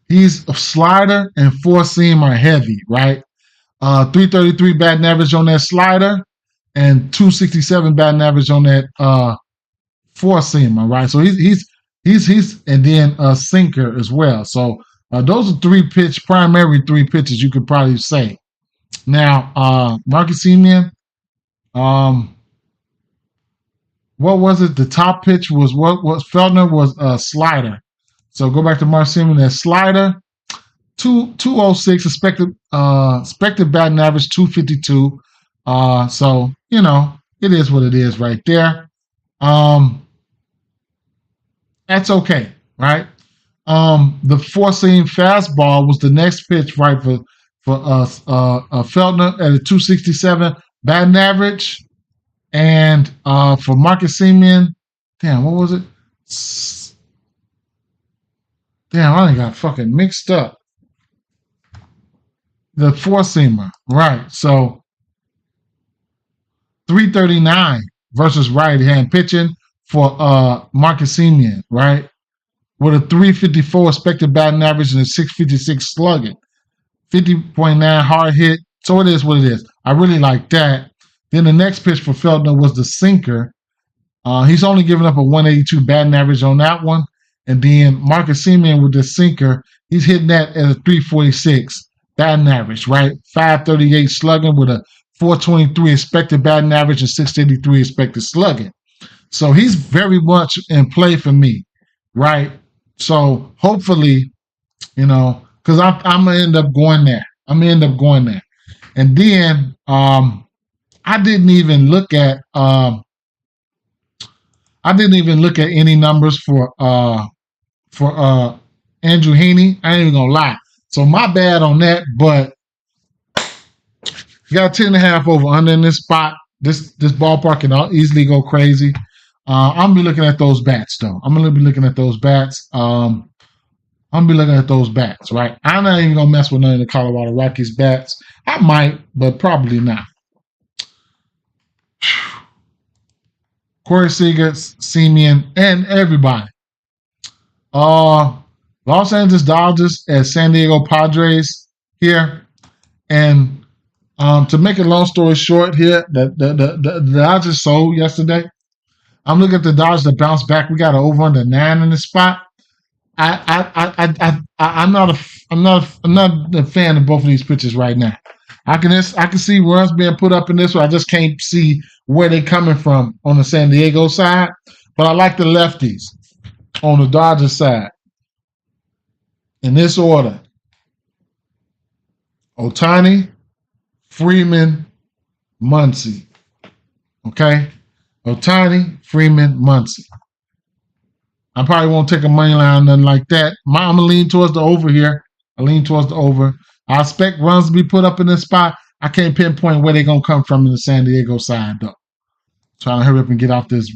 He's a slider and four seam are heavy, right? 333 batting average on that slider and 267 batting average on that four seamer, right? So he's and then a sinker as well. So those are primary three pitches you could probably say. Now, Marcus Semien, what was it? The top pitch was what Feltner was a slider. So go back to Marcus Semien, that slider, 206 expected batting average 252. So it is what it is right there. That's okay, right? The four seam fastball was the next pitch, right, for Feltner at a 267 batting average, and for Marcus Semien, damn, what was it? Damn, I done got fucking mixed up. The four seamer, right? So 339 versus right hand pitching for Marcus Semien, right? With a 354 expected batting average and a 656 slugging. 50.9 hard hit. So it is what it is. I really like that. Then the next pitch for Feltner was the sinker. He's only given up a 182 batting average on that one. And then Marcus Semien with the sinker, he's hitting that at a 346 batting average, right? 538 slugging with a 423 expected batting average and 683 expected slugging. So he's very much in play for me, right? So hopefully, because I'm gonna end up going there. And then I didn't even look at any numbers for Andrew Heaney. I ain't even gonna lie. So my bad on that, but you got 10.5 over under in this spot. This ballpark can easily go crazy. I'm gonna be looking at those bats though. I'm gonna be looking at those bats. Right? I'm not even gonna mess with none of the Colorado Rockies bats. I might, but probably not. Corey Seager, Semien, and everybody. Los Angeles Dodgers at San Diego Padres here. And to make a long story short here, the Dodgers sold yesterday. I'm looking at the Dodgers that bounced back. We got an over under 9 in the spot. I'm not a fan of both of these pitches right now. I can see runs being put up in this one. I just can't see where they're coming from on the San Diego side. But I like the lefties on the Dodgers side. In this order: Ohtani, Freeman, Muncy. Okay? Ohtani, Freeman, Muncy. I probably won't take a money line or nothing like that. I'm going to lean towards the over here. I expect runs to be put up in this spot. I can't pinpoint where they're going to come from in the San Diego side, though. Trying to hurry up and get off this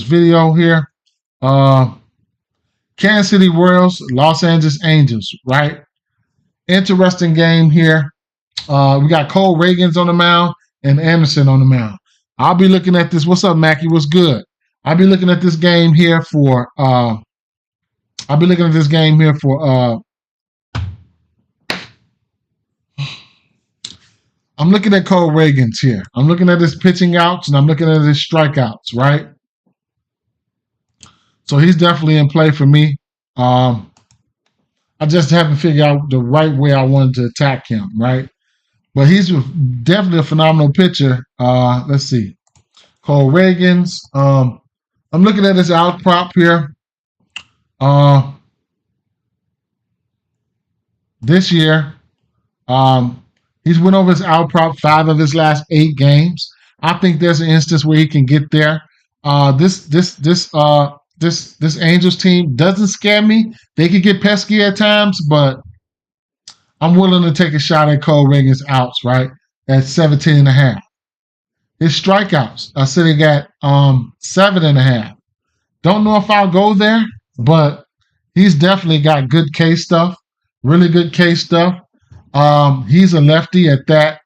video here. Kansas City Royals, Los Angeles Angels, right? Interesting game here. We got Cole Reagans on the mound and Anderson on the mound. I'll be looking at this. What's up, Mackie? What's good? I'll be looking at this game here for I'm looking at Cole Reagans here. I'm looking at his pitching outs and I'm looking at his strikeouts, right? So he's definitely in play for me. I just haven't figured out the right way I wanted to attack him, right? But he's definitely a phenomenal pitcher. Let's see. Cole Reagans. I'm looking at his out prop here. This year, he's went over his out prop 5 of his last 8 games. I think there's an instance where he can get there. This Angels team doesn't scare me. They could get pesky at times, but I'm willing to take a shot at Cole Reagans' outs, right? At 17.5. His strikeouts, I said he got 7.5. Don't know if I'll go there, but he's definitely got good K stuff, really good K stuff. He's a lefty at that.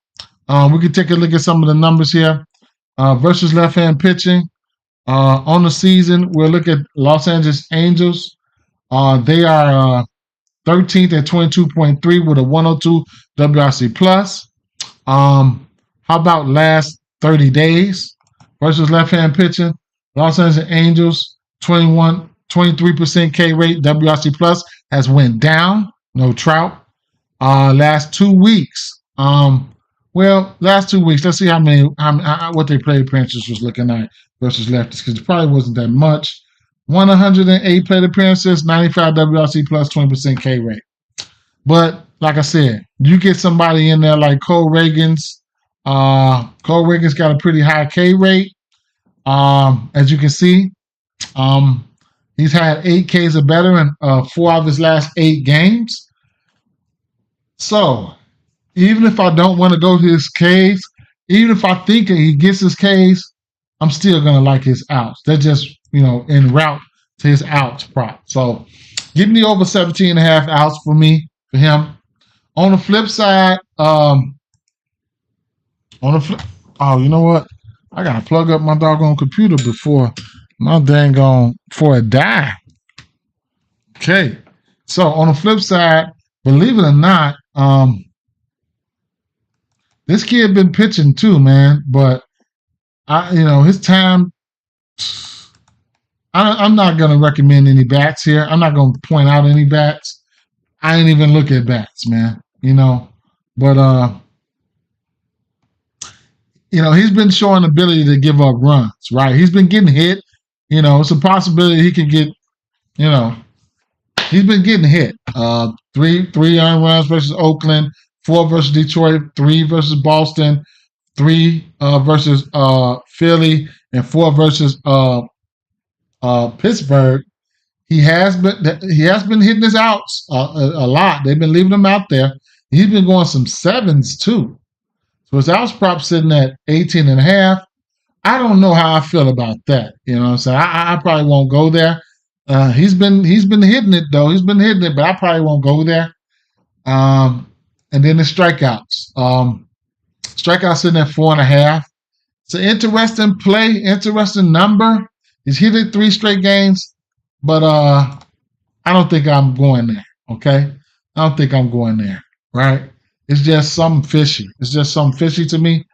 We can take a look at some of the numbers here. Versus left-hand pitching. On the season, we'll look at Los Angeles Angels. They are 13th at 22.3 with a 102 WRC plus. How about last 30 days versus left-hand pitching? Los Angeles Angels, 23% K rate, WRC plus has went down. No Trout. Last 2 weeks. Last 2 weeks. Let's see what their plate appearances was looking like versus lefties, because it probably wasn't that much. 108 plate appearances, 95 WRC plus, 20% K rate. But like I said, you get somebody in there like Cole Reagans. Cole Reagans got a pretty high K rate. As you can see, he's had 8 Ks or better in 4 of his last 8 games. So even if I don't want to go to his Ks, even if I think he gets his Ks, I'm still going to like his outs. They're just, en route to his outs prop. So give me over 17.5 outs for him. On the flip side, oh, you know what? I got to plug up my doggone computer before it die. Okay. So on the flip side, believe it or not, this kid been pitching too, man. But his time. I'm not gonna recommend any bats here. I'm not gonna point out any bats. I ain't even look at bats, man. But he's been showing ability to give up runs, right? He's been getting hit. It's a possibility he can get. He's been getting hit. 3 earned runs versus Oakland, 4 versus Detroit, 3 versus Boston, 3 versus Philly, and 4 versus Pittsburgh. He has been hitting his outs a lot. They've been leaving him out there. He's been going some 7s too. So his outs prop sitting at 18.5. I don't know how I feel about that. You know what I'm saying? I probably won't go there. He's been hitting it though. He's been hitting it, but I probably won't go there. And then the strikeouts. Strikeouts sitting at 4.5. It's an interesting play, interesting number. He's hit it 3 straight games, but I don't think I'm going there. Okay, I don't think I'm going there. Right? It's just something fishy. It's just something fishy to me.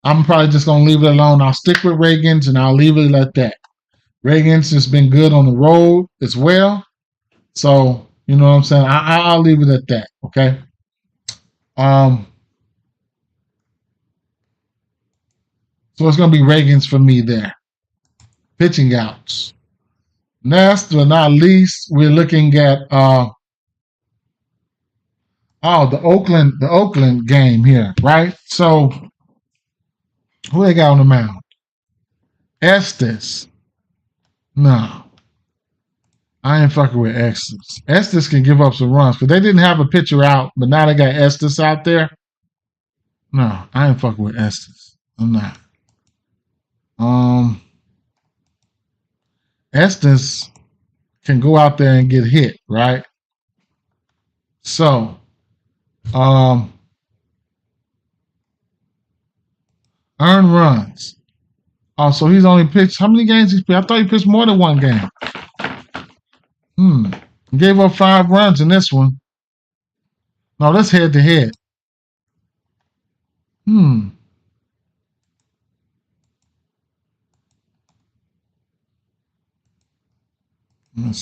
I'm probably just gonna leave it alone. I'll stick with Reagans and I'll leave it at that. Reagans has been good on the road as well, so you know what I'm saying. I'll leave it at that. Okay. So it's going to be Reagans for me there. Pitching outs. Last but not least, we're looking at the Oakland game here, right? So who they got on the mound? Estes. No. I ain't fucking with Estes. Estes can give up some runs, but they didn't have a pitcher out, but now they got Estes out there. No, I ain't fucking with Estes. I'm not. Estes can go out there and get hit, right? So, earn runs. Oh, so he's only pitched, how many games he's pitched? I thought he pitched more than 1 game. He gave up 5 runs in this one. No, that's head to head. Let's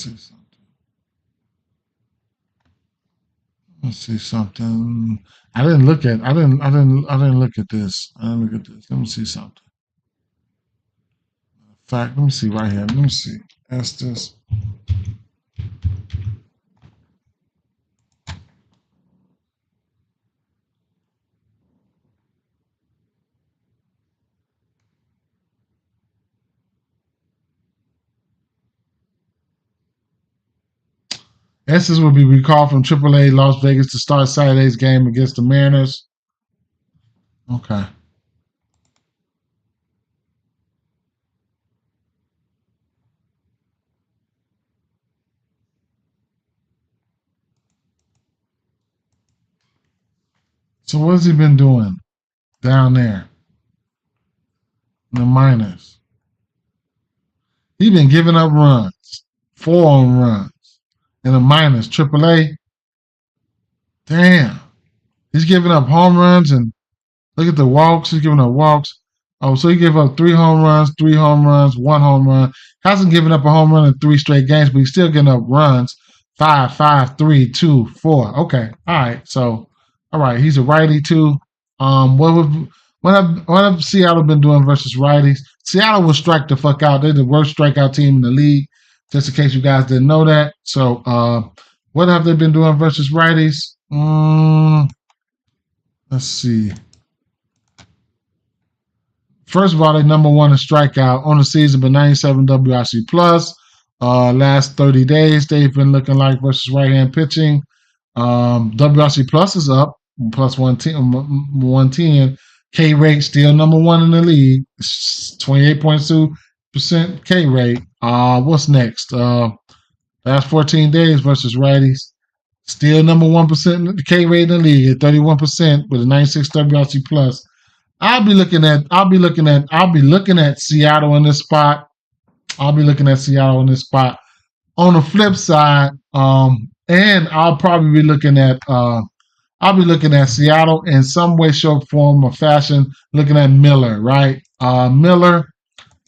see something. I didn't look at this. I didn't look at this. Let me see something. In fact, let me see right here. Let me see. Estes. Estes will be recalled from AAA Las Vegas to start Saturday's game against the Mariners. Okay. So what's he been doing down there in the minors? He's been giving up runs, 4 runs in the minors, AAA. Damn. He's giving up home runs and look at the walks. He's giving up walks. Oh, so he gave up 3 home runs, 1 home run. Hasn't given up a home run in 3 straight games, but he's still getting up runs. 5, 5, 3, 2, 4. Okay. All right. So, all right. He's a righty too. What have Seattle been doing versus righties? Seattle will strike the fuck out. They're the worst strikeout team in the league. Just in case you guys didn't know that. So, what have they been doing versus righties? Let's see. First of all, they number one in strikeout on the season, but 97 WRC plus. Last 30 days, they've been looking like versus right-hand pitching. WRC plus is up, plus 110. K rate still number one in the league. 28.2% K rate. What's next? Last 14 days versus righties. Still number 1% K rate in the league at 31% with a 96 WRC plus. I'll be looking at Seattle in this spot. On the flip side, and I'll probably be looking at Seattle in some way, shape, form, or fashion. Looking at Miller, right? Miller.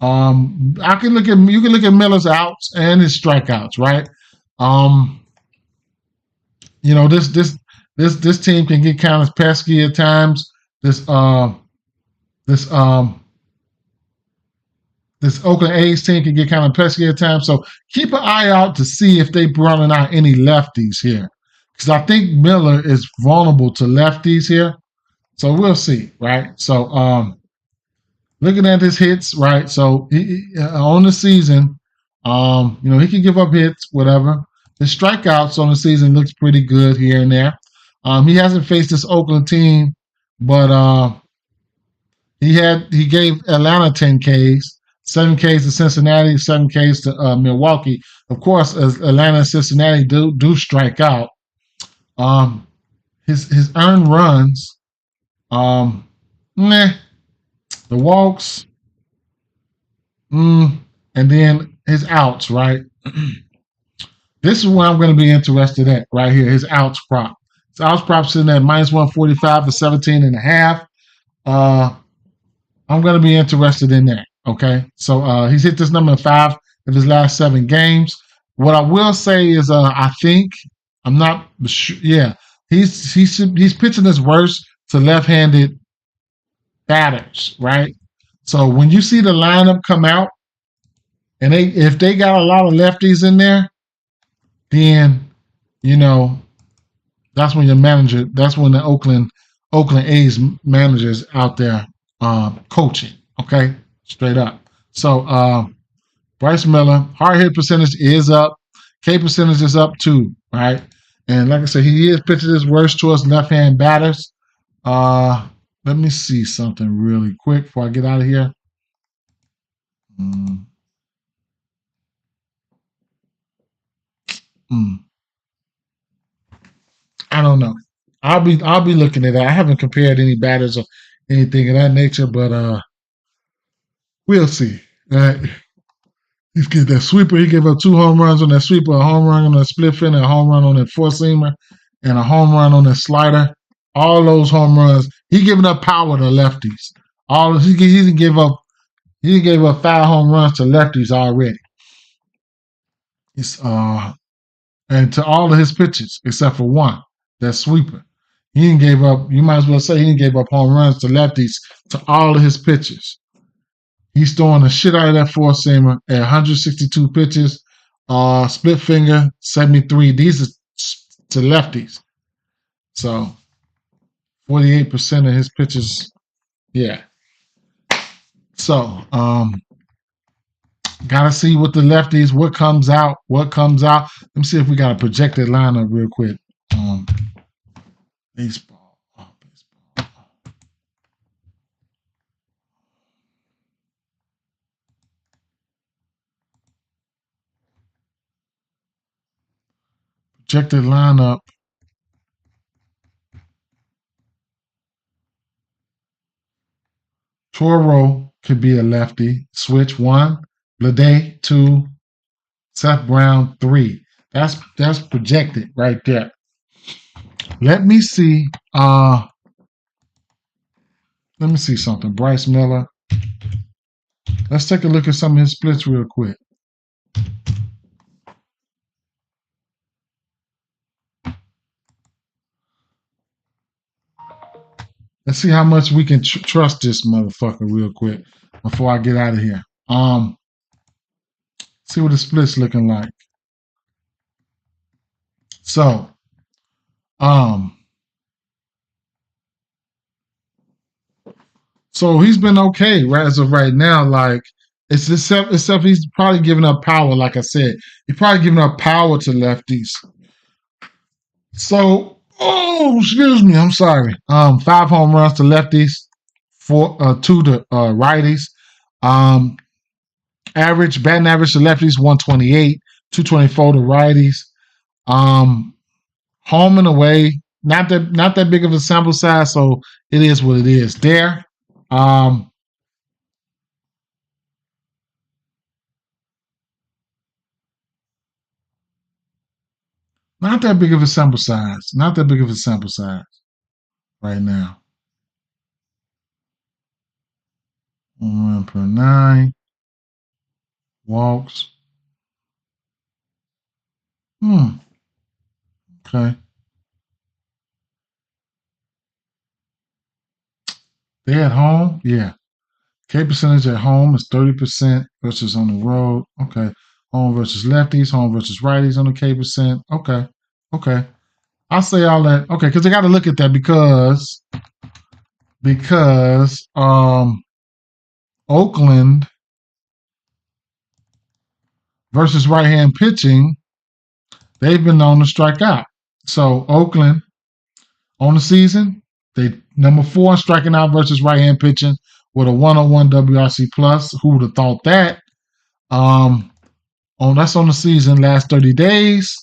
You can look at Miller's outs and his strikeouts, right? This team can get kind of pesky at times. This Oakland A's team can get kind of pesky at times. So keep an eye out to see if they're running out any lefties here. Because I think Miller is vulnerable to lefties here. So we'll see, right? So looking at his hits, right? So on the season, he can give up hits, whatever. His strikeouts on the season looks pretty good here and there. He hasn't faced this Oakland team, but he gave Atlanta 10 Ks, 7 Ks to Cincinnati, 7 Ks to Milwaukee. Of course, as Atlanta and Cincinnati do strike out. His earned runs, the walks, and then his outs, right? This is where I'm going to be interested at right here. His outs prop. His outs prop sitting at minus 145 for 17.5. I'm going to be interested in that. Okay, so he's hit this number in 5 of his last 7 games. What I will say is, I think I'm not sure. Yeah, he's pitching his worst to left-handed batters, right? So when you see the lineup come out, and if they got a lot of lefties in there, then that's when the Oakland A's manager's out there coaching. Okay, straight up. So Bryce Miller, hard hit percentage is up. K percentage is up too, right? And like I said, he is pitching his worst towards left-hand batters. Let me see something really quick before I get out of here. I don't know. I'll be looking at that. I haven't compared any batters or anything of that nature, but we'll see. He's getting that sweeper. He gave up 2 home runs on that sweeper, a home run on that split fin, a home run on that four-seamer, and a home run on that slider. All those home runs, he giving up power to lefties. He didn't give up 5 home runs to lefties already. And to all of his pitches except for one, that sweeper. He didn't give up. You might as well say he didn't give up home runs to lefties to all of his pitches. He's throwing the shit out of that four-seamer at 162 pitches, split finger, 73. These are to lefties. So 48% of his pitches, yeah. So gotta see what the lefties, what comes out. Let me see if we got a projected lineup real quick. Baseball. Projected lineup. Toro could be a lefty. Switch 1. Blade 2. Seth Brown 3. That's projected right there. Let me see. Let me see something. Bryce Miller. Let's take a look at some of his splits real quick. Let's see how much we can trust this motherfucker real quick before I get out of here. See what the split's looking like. So, so he's been okay right as of right now. Like it's except he's probably giving up power. Like I said, he's probably giving up power to lefties. So, excuse me, I'm sorry. 5 home runs to lefties, 2 to righties. Batting average to lefties 128, 224 to righties. Home and away, not that big of a sample size, so it is what it is. There, not that big of a sample size. Not that big of a sample size right now. 1 run per 9 walks. Okay. They at home? Yeah. K percentage at home is 30% versus on the road. Okay. Home versus lefties, home versus righties on the K percent. Okay. I'll say all that. Okay, because I got to look at that because Oakland versus right-hand pitching, they've been known to strike out. So Oakland on the season, they number 4 in striking out versus right-hand pitching with a 101 WRC plus. Who would have thought that? That's on the season, last 30 days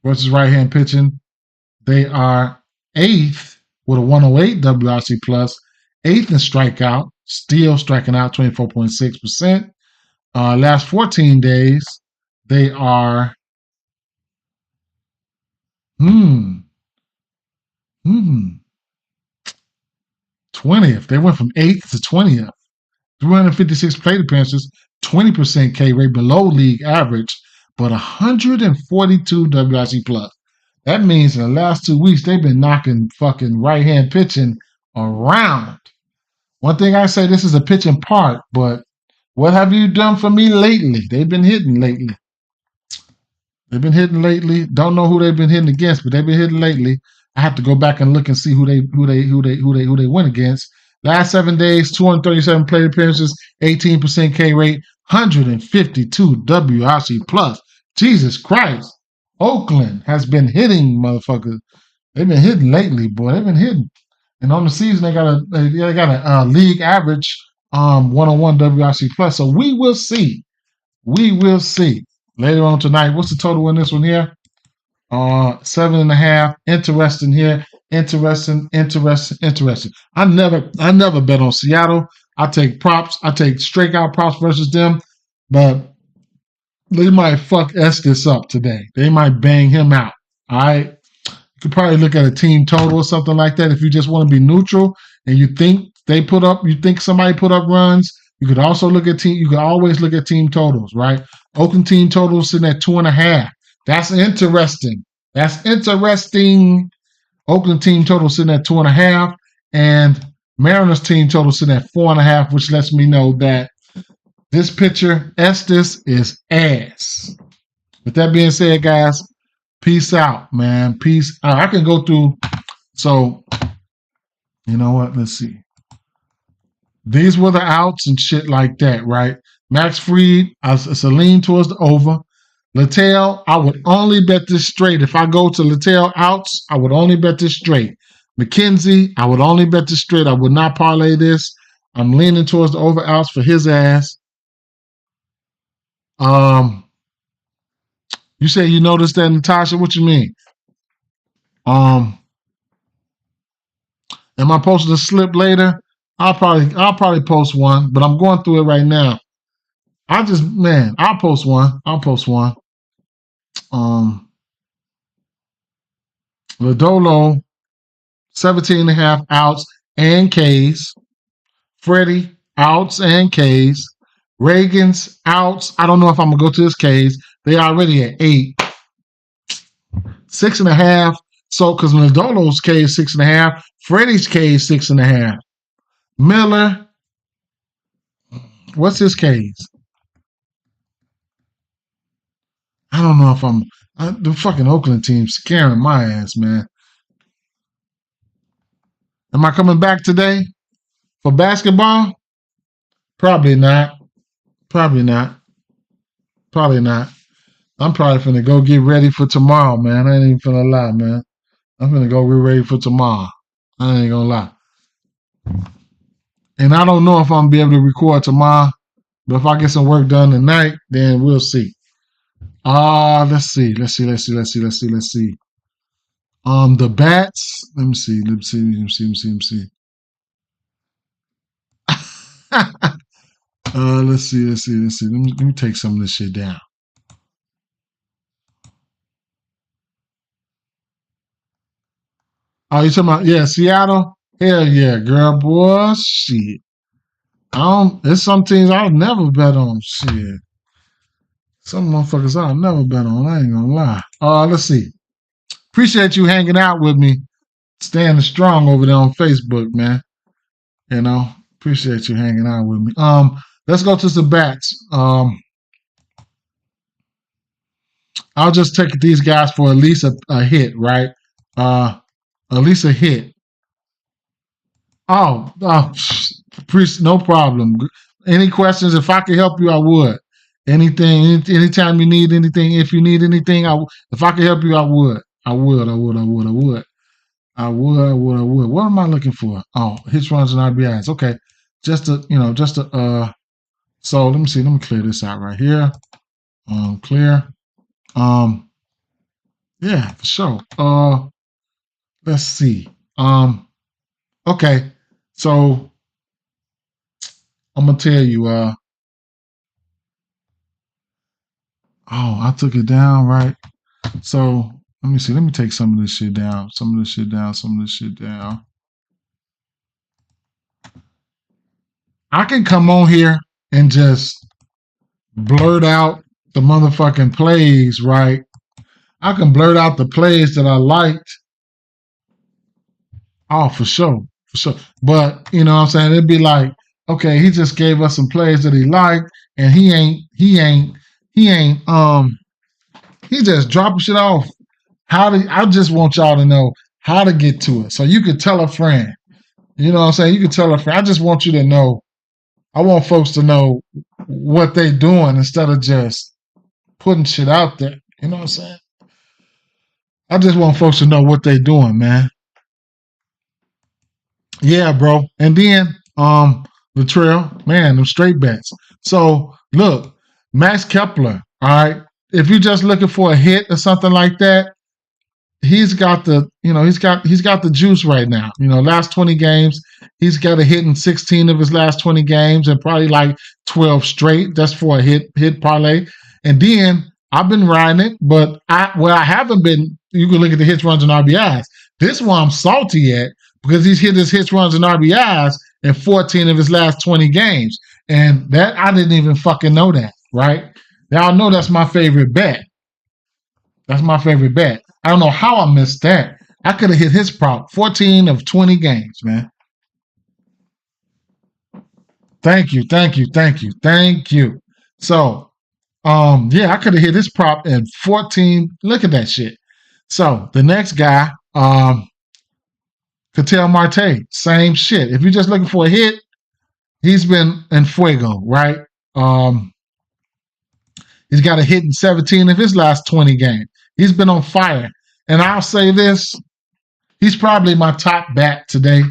versus right-hand pitching. They are 8th with a 108 WRC plus, 8th in strikeout, still striking out 24.6%. Last 14 days, they are 20th. They went from 8th to 20th. 356 plate appearances, 20% K rate below league average, but 142 WRC plus. That means in the last 2 weeks, they've been knocking fucking right-hand pitching around. One thing I say, this is a pitching part, but what have you done for me lately? They've been hitting lately. Don't know who they've been hitting against, but they've been hitting lately. I have to go back and look and see who they went against. Last 7 days, 237 plate appearances, 18% K rate, 152 WRC plus. Jesus Christ. Oakland has been hitting, motherfuckers. They've been hitting lately, boy. They've been hitting. And on the season, they got a league average 101 WRC plus. So we will see. Later on tonight. What's the total in this one here? 7.5. Interesting here. Interesting. I never bet on Seattle. I take props. I take straight out props versus them. But they might fuck Estes up today. They might bang him out. All right. You could probably look at a team total or something like that if you just want to be neutral and you think somebody put up runs. You could also look at team. You could always look at team totals, right? Oakland team totals sitting at 2.5. That's interesting. Oakland team total sitting at 2.5, and Mariners team total sitting at 4.5, which lets me know that this pitcher Estes is ass. With that being said, guys, peace out, man. Peace out. I can go through. So, you know what? Let's see. These were the outs and shit like that, right? Max Fried, it's a lean towards the over. Littell, I would only bet this straight. If I go to Littell outs, I would only bet this straight. McKenzie, I would only bet this straight. I would not parlay this. I'm leaning towards the over outs for his ass. You say you noticed that, Natasha? What you mean? Am I posting a slip later? I'll probably post one, but I'm going through it right now. I'll post one. Let's Lodolo, 17.5 outs and Ks. Freddie, outs and Ks. Reagan's outs. I don't know if I'm going to go to his Ks. They already at 8. 6.5. So, because Lodolo's K is 6.5. Freddie's K is 6.5. Miller, what's his Ks? I don't know if the fucking Oakland team's scaring my ass, man. Am I coming back today for basketball? Probably not. Probably not. Probably not. I'm probably finna go get ready for tomorrow, man. I ain't even finna lie, man. I'm finna go get ready for tomorrow. I ain't gonna lie. And I don't know if I'm gonna be able to record tomorrow, but if I get some work done tonight, then we'll see. Let's see. The bats. Let me see. Let's see. Let me take some of this shit down. Oh, you talking about Seattle? Hell yeah, girl, boy, shit. There's some teams I'll never bet on. Shit. Some motherfuckers I'll never bet on. I ain't gonna lie. Let's see. Appreciate you hanging out with me, standing strong over there on Facebook, man. You know, appreciate you hanging out with me. Let's go to some bats. I'll just take these guys for at least a hit, right? At least a hit. No problem. Any questions? If I could help you, I would. Anytime you need anything, if you need anything, if I could help you, I would. I would. What am I looking for? Oh, hits, runs, and RBIs. Okay. So let me see. Let me clear this out right here. Clear. Yeah, for sure. Let's see. Okay. So I'm gonna tell you, I took it down, right? So let me see. Let me take some of this shit down. I can come on here and just blurt out the motherfucking plays, right? I can blurt out the plays that I liked. Oh, for sure. But you know what I'm saying? It'd be like, okay, he just gave us some plays that he liked, and he just dropping shit off. I just want y'all to know how to get to it. So you could tell a friend. You know what I'm saying? You could tell a friend. I just want you to know. I want folks to know what they doing instead of just putting shit out there. You know what I'm saying? I just want folks to know what they doing, man. Yeah, bro. And then the trail, man, them straight bets. So look, Max Kepler, all right. If you're just looking for a hit or something like that, he's got the juice right now. Last 20 games, he's got a hit in 16 of his last 20 games and probably like 12 straight. That's for a hit parlay. And then I've been riding it, but I haven't been. You can look at the hits, runs, and RBIs. This one I'm salty at because he's hit his hits, runs, and RBIs in 14 of his last 20 games. And that I didn't even fucking know that, right? Y'all know that's my favorite bet. I don't know how I missed that. I could have hit his prop 14 of 20 games, man. Thank you. So, I could have hit his prop at 14. Look at that shit. So, the next guy, Ketel Marte, same shit. If you're just looking for a hit, he's been in fuego, right? He's got a hit in 17 of his last 20 games. He's been on fire. And I'll say this, he's probably my top bat today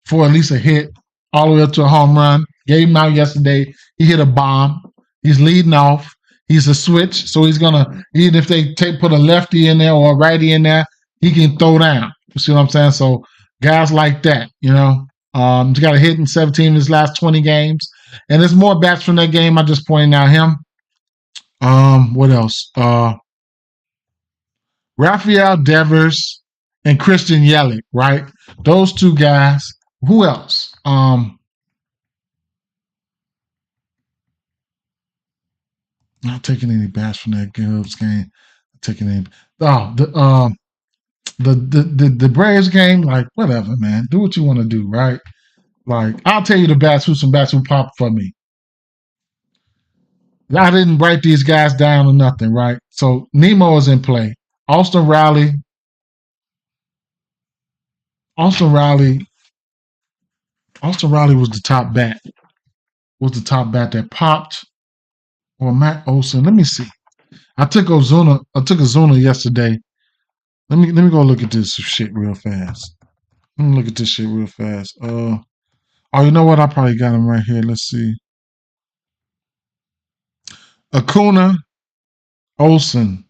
for at least a hit all the way up to a home run. Gave him out yesterday. He hit a bomb. He's leading off. He's a switch. So he's going to, even if they put a lefty in there or a righty in there, he can throw down. You see what I'm saying? So guys like that, he's got a hit in 17 of his last 20 games. And there's more bats from that game. I just pointed out him. What else? Rafael Devers, and Christian Yelich, right? Those two guys. Who else? Not taking any bats from that Cubs game. Not taking any. Oh, the Braves game. Like whatever, man. Do what you want to do, right? Like I'll tell you the bats who popped for me. I didn't write these guys down or nothing, right? So Nemo is in play. Austin Riley. Austin Riley was the top bat. Was the top bat that popped. Or Matt Olson. Let me see. I took Ozuna yesterday. Let me go look at this shit real fast. Let me look at this shit real fast. Oh, you know what? I probably got him right here. Let's see. Acuna, Olson.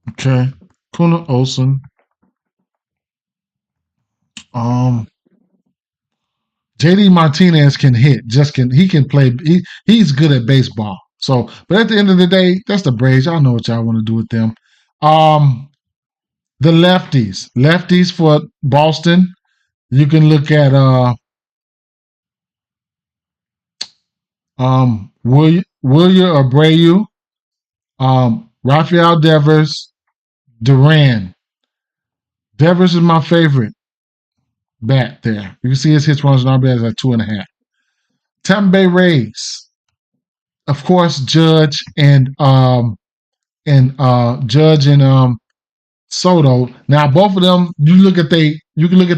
Okay. Acuna, Olson. JD Martinez can hit. He can play. He's good at baseball. So, but at the end of the day, that's the Braves. Y'all know what y'all want to do with them. The lefties for Boston. You can look at William Abreu, Rafael Devers, Duran. Devers is my favorite bat there. You can see his hits, runs, and RBIs at 2.5. Tampa Bay Rays, of course, Judge and Soto. Now both of them, you can look at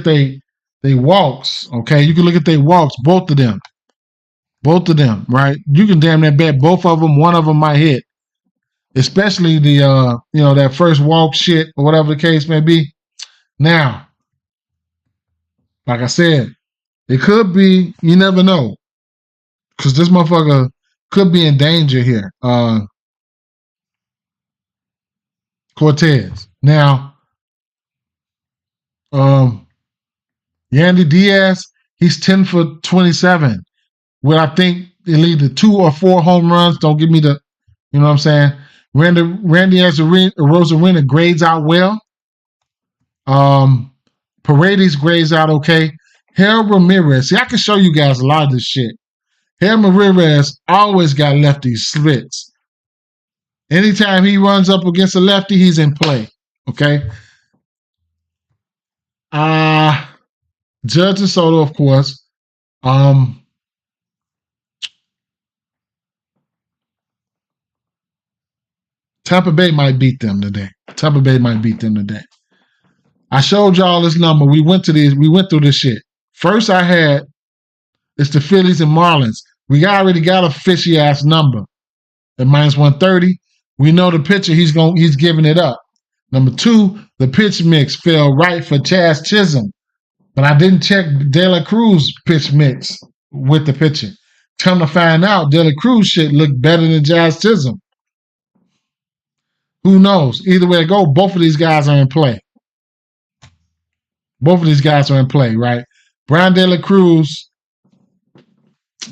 they walks. Okay, you can look at they walks. Both of them, right? You can damn near bet both of them. One of them might hit, especially the that first walk shit or whatever the case may be. Now, like I said, it could be. You never know, because this motherfucker could be in danger here. Cortez. Now, Yandy Diaz, he's 10 for 27. Where I think it'll either 2 or 4 home runs. Don't give me the, you know what I'm saying? Randy Arozarena grades out well. Paredes grades out okay. Harold Ramirez. See, I can show you guys a lot of this shit. Harold Ramirez always got lefty slits. Anytime he runs up against a lefty, he's in play. Okay. Judge and Soto, of course. Tampa Bay might beat them today. I showed y'all this number. We went through this shit. First I had, it's the Phillies and Marlins. We already got a fishy ass number at -130. We know the pitcher, he's giving it up. Number 2, the pitch mix fell right for Chaz Chisholm. But I didn't check De La Cruz pitch mix with the pitcher. Come to find out, De La Cruz shit looked better than Chaz Chisholm. Who knows? Either way it go, both of these guys are in play. Right? Brian De La Cruz.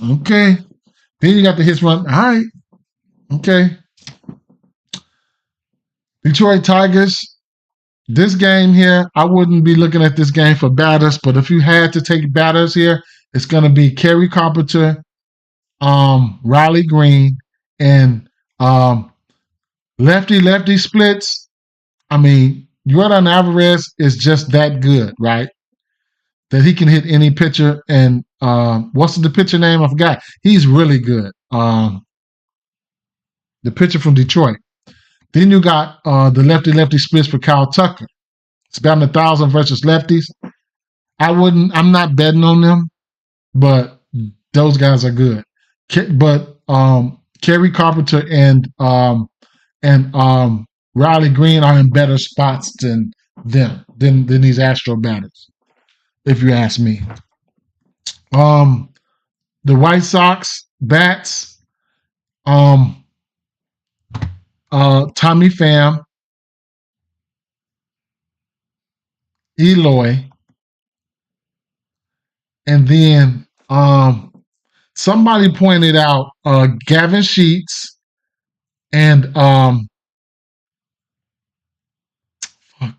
Okay. Then you got the hits run. All right. Okay. Detroit Tigers. This game here, I wouldn't be looking at this game for batters, but if you had to take batters here, it's going to be Kerry Carpenter, Riley Green, and lefty splits. I mean, Jordan Alvarez is just that good, right? That he can hit any pitcher. And what's the pitcher name? I forgot. He's really good. The pitcher from Detroit. Then you got the lefty splits for Kyle Tucker. It's about 1,000 versus lefties. I'm not betting on them, but those guys are good. But Kerry Carpenter and Riley Green are in better spots than these Astro batters, if you ask me. The White Sox bats, Tommy Pham, Eloy, and then somebody pointed out Gavin Sheets and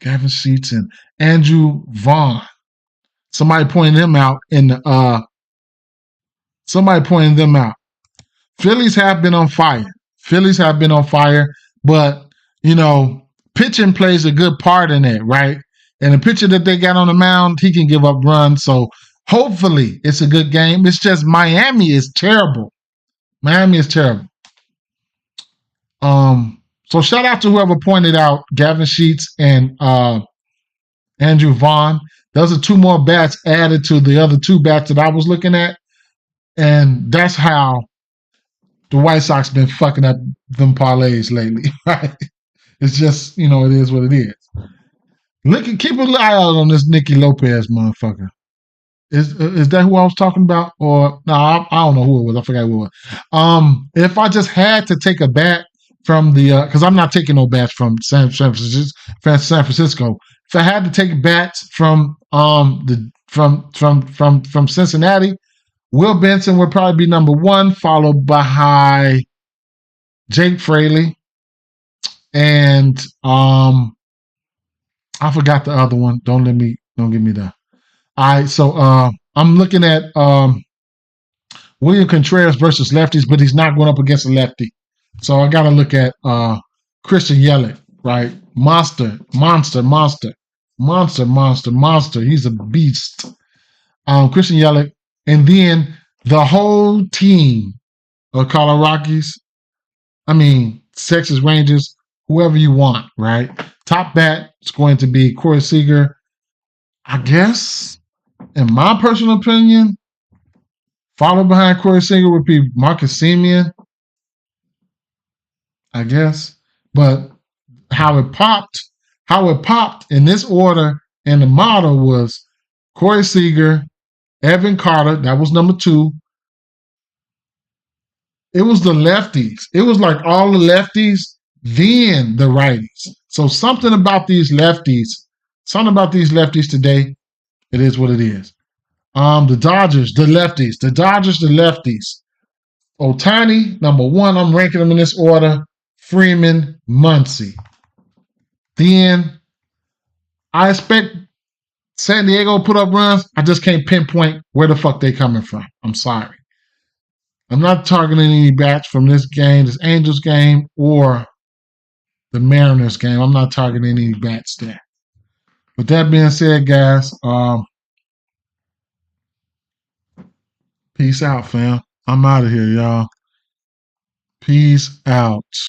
Gavin Sheets and Andrew Vaughn. Somebody pointed them out in the somebody pointed them out. Phillies have been on fire. But pitching plays a good part in it, right? And the pitcher that they got on the mound, he can give up runs. So hopefully it's a good game. It's just Miami is terrible. So shout out to whoever pointed out Gavin Sheets and Andrew Vaughn. Those are two more bats added to the other two bats that I was looking at. And that's how the White Sox been fucking up them parlays lately, right? It's just, it is what it is. Keep an eye out on this Nicky Lopez motherfucker. Is that who I was talking about? Or no, I don't know who it was. I forgot who it was. If I just had to take a bat from the, because I'm not taking no bats from San Francisco. If I had to take bats from from Cincinnati, Will Benson would probably be number one, followed by Jake Fraley, and I forgot the other one. Don't give me that. All right, so I'm looking at William Contreras versus lefties, but he's not going up against a lefty. So I got to look at Christian Yelich, right? Monster. He's a beast. Christian Yelich. And then the whole team of Colorado Rockies, Texas Rangers, whoever you want, right? Top bat is going to be Corey Seager. I guess, in my personal opinion, followed behind Corey Seager would be Marcus Semien, I guess. But how it popped in this order and the model was Corey Seager, Evan Carter, that was number two. It was the lefties. It was like all the lefties, then the righties. So something about these lefties today, it is what it is. The Dodgers, the lefties. Ohtani, number one, I'm ranking them in this order. Freeman, Muncy. Then I expect San Diego put up runs. I just can't pinpoint where the fuck they coming from. I'm sorry. I'm not targeting any bats from this game, this Angels game, or the Mariners game. I'm not targeting any bats there. With that being said, guys, peace out, fam. I'm out of here, y'all. Peace out.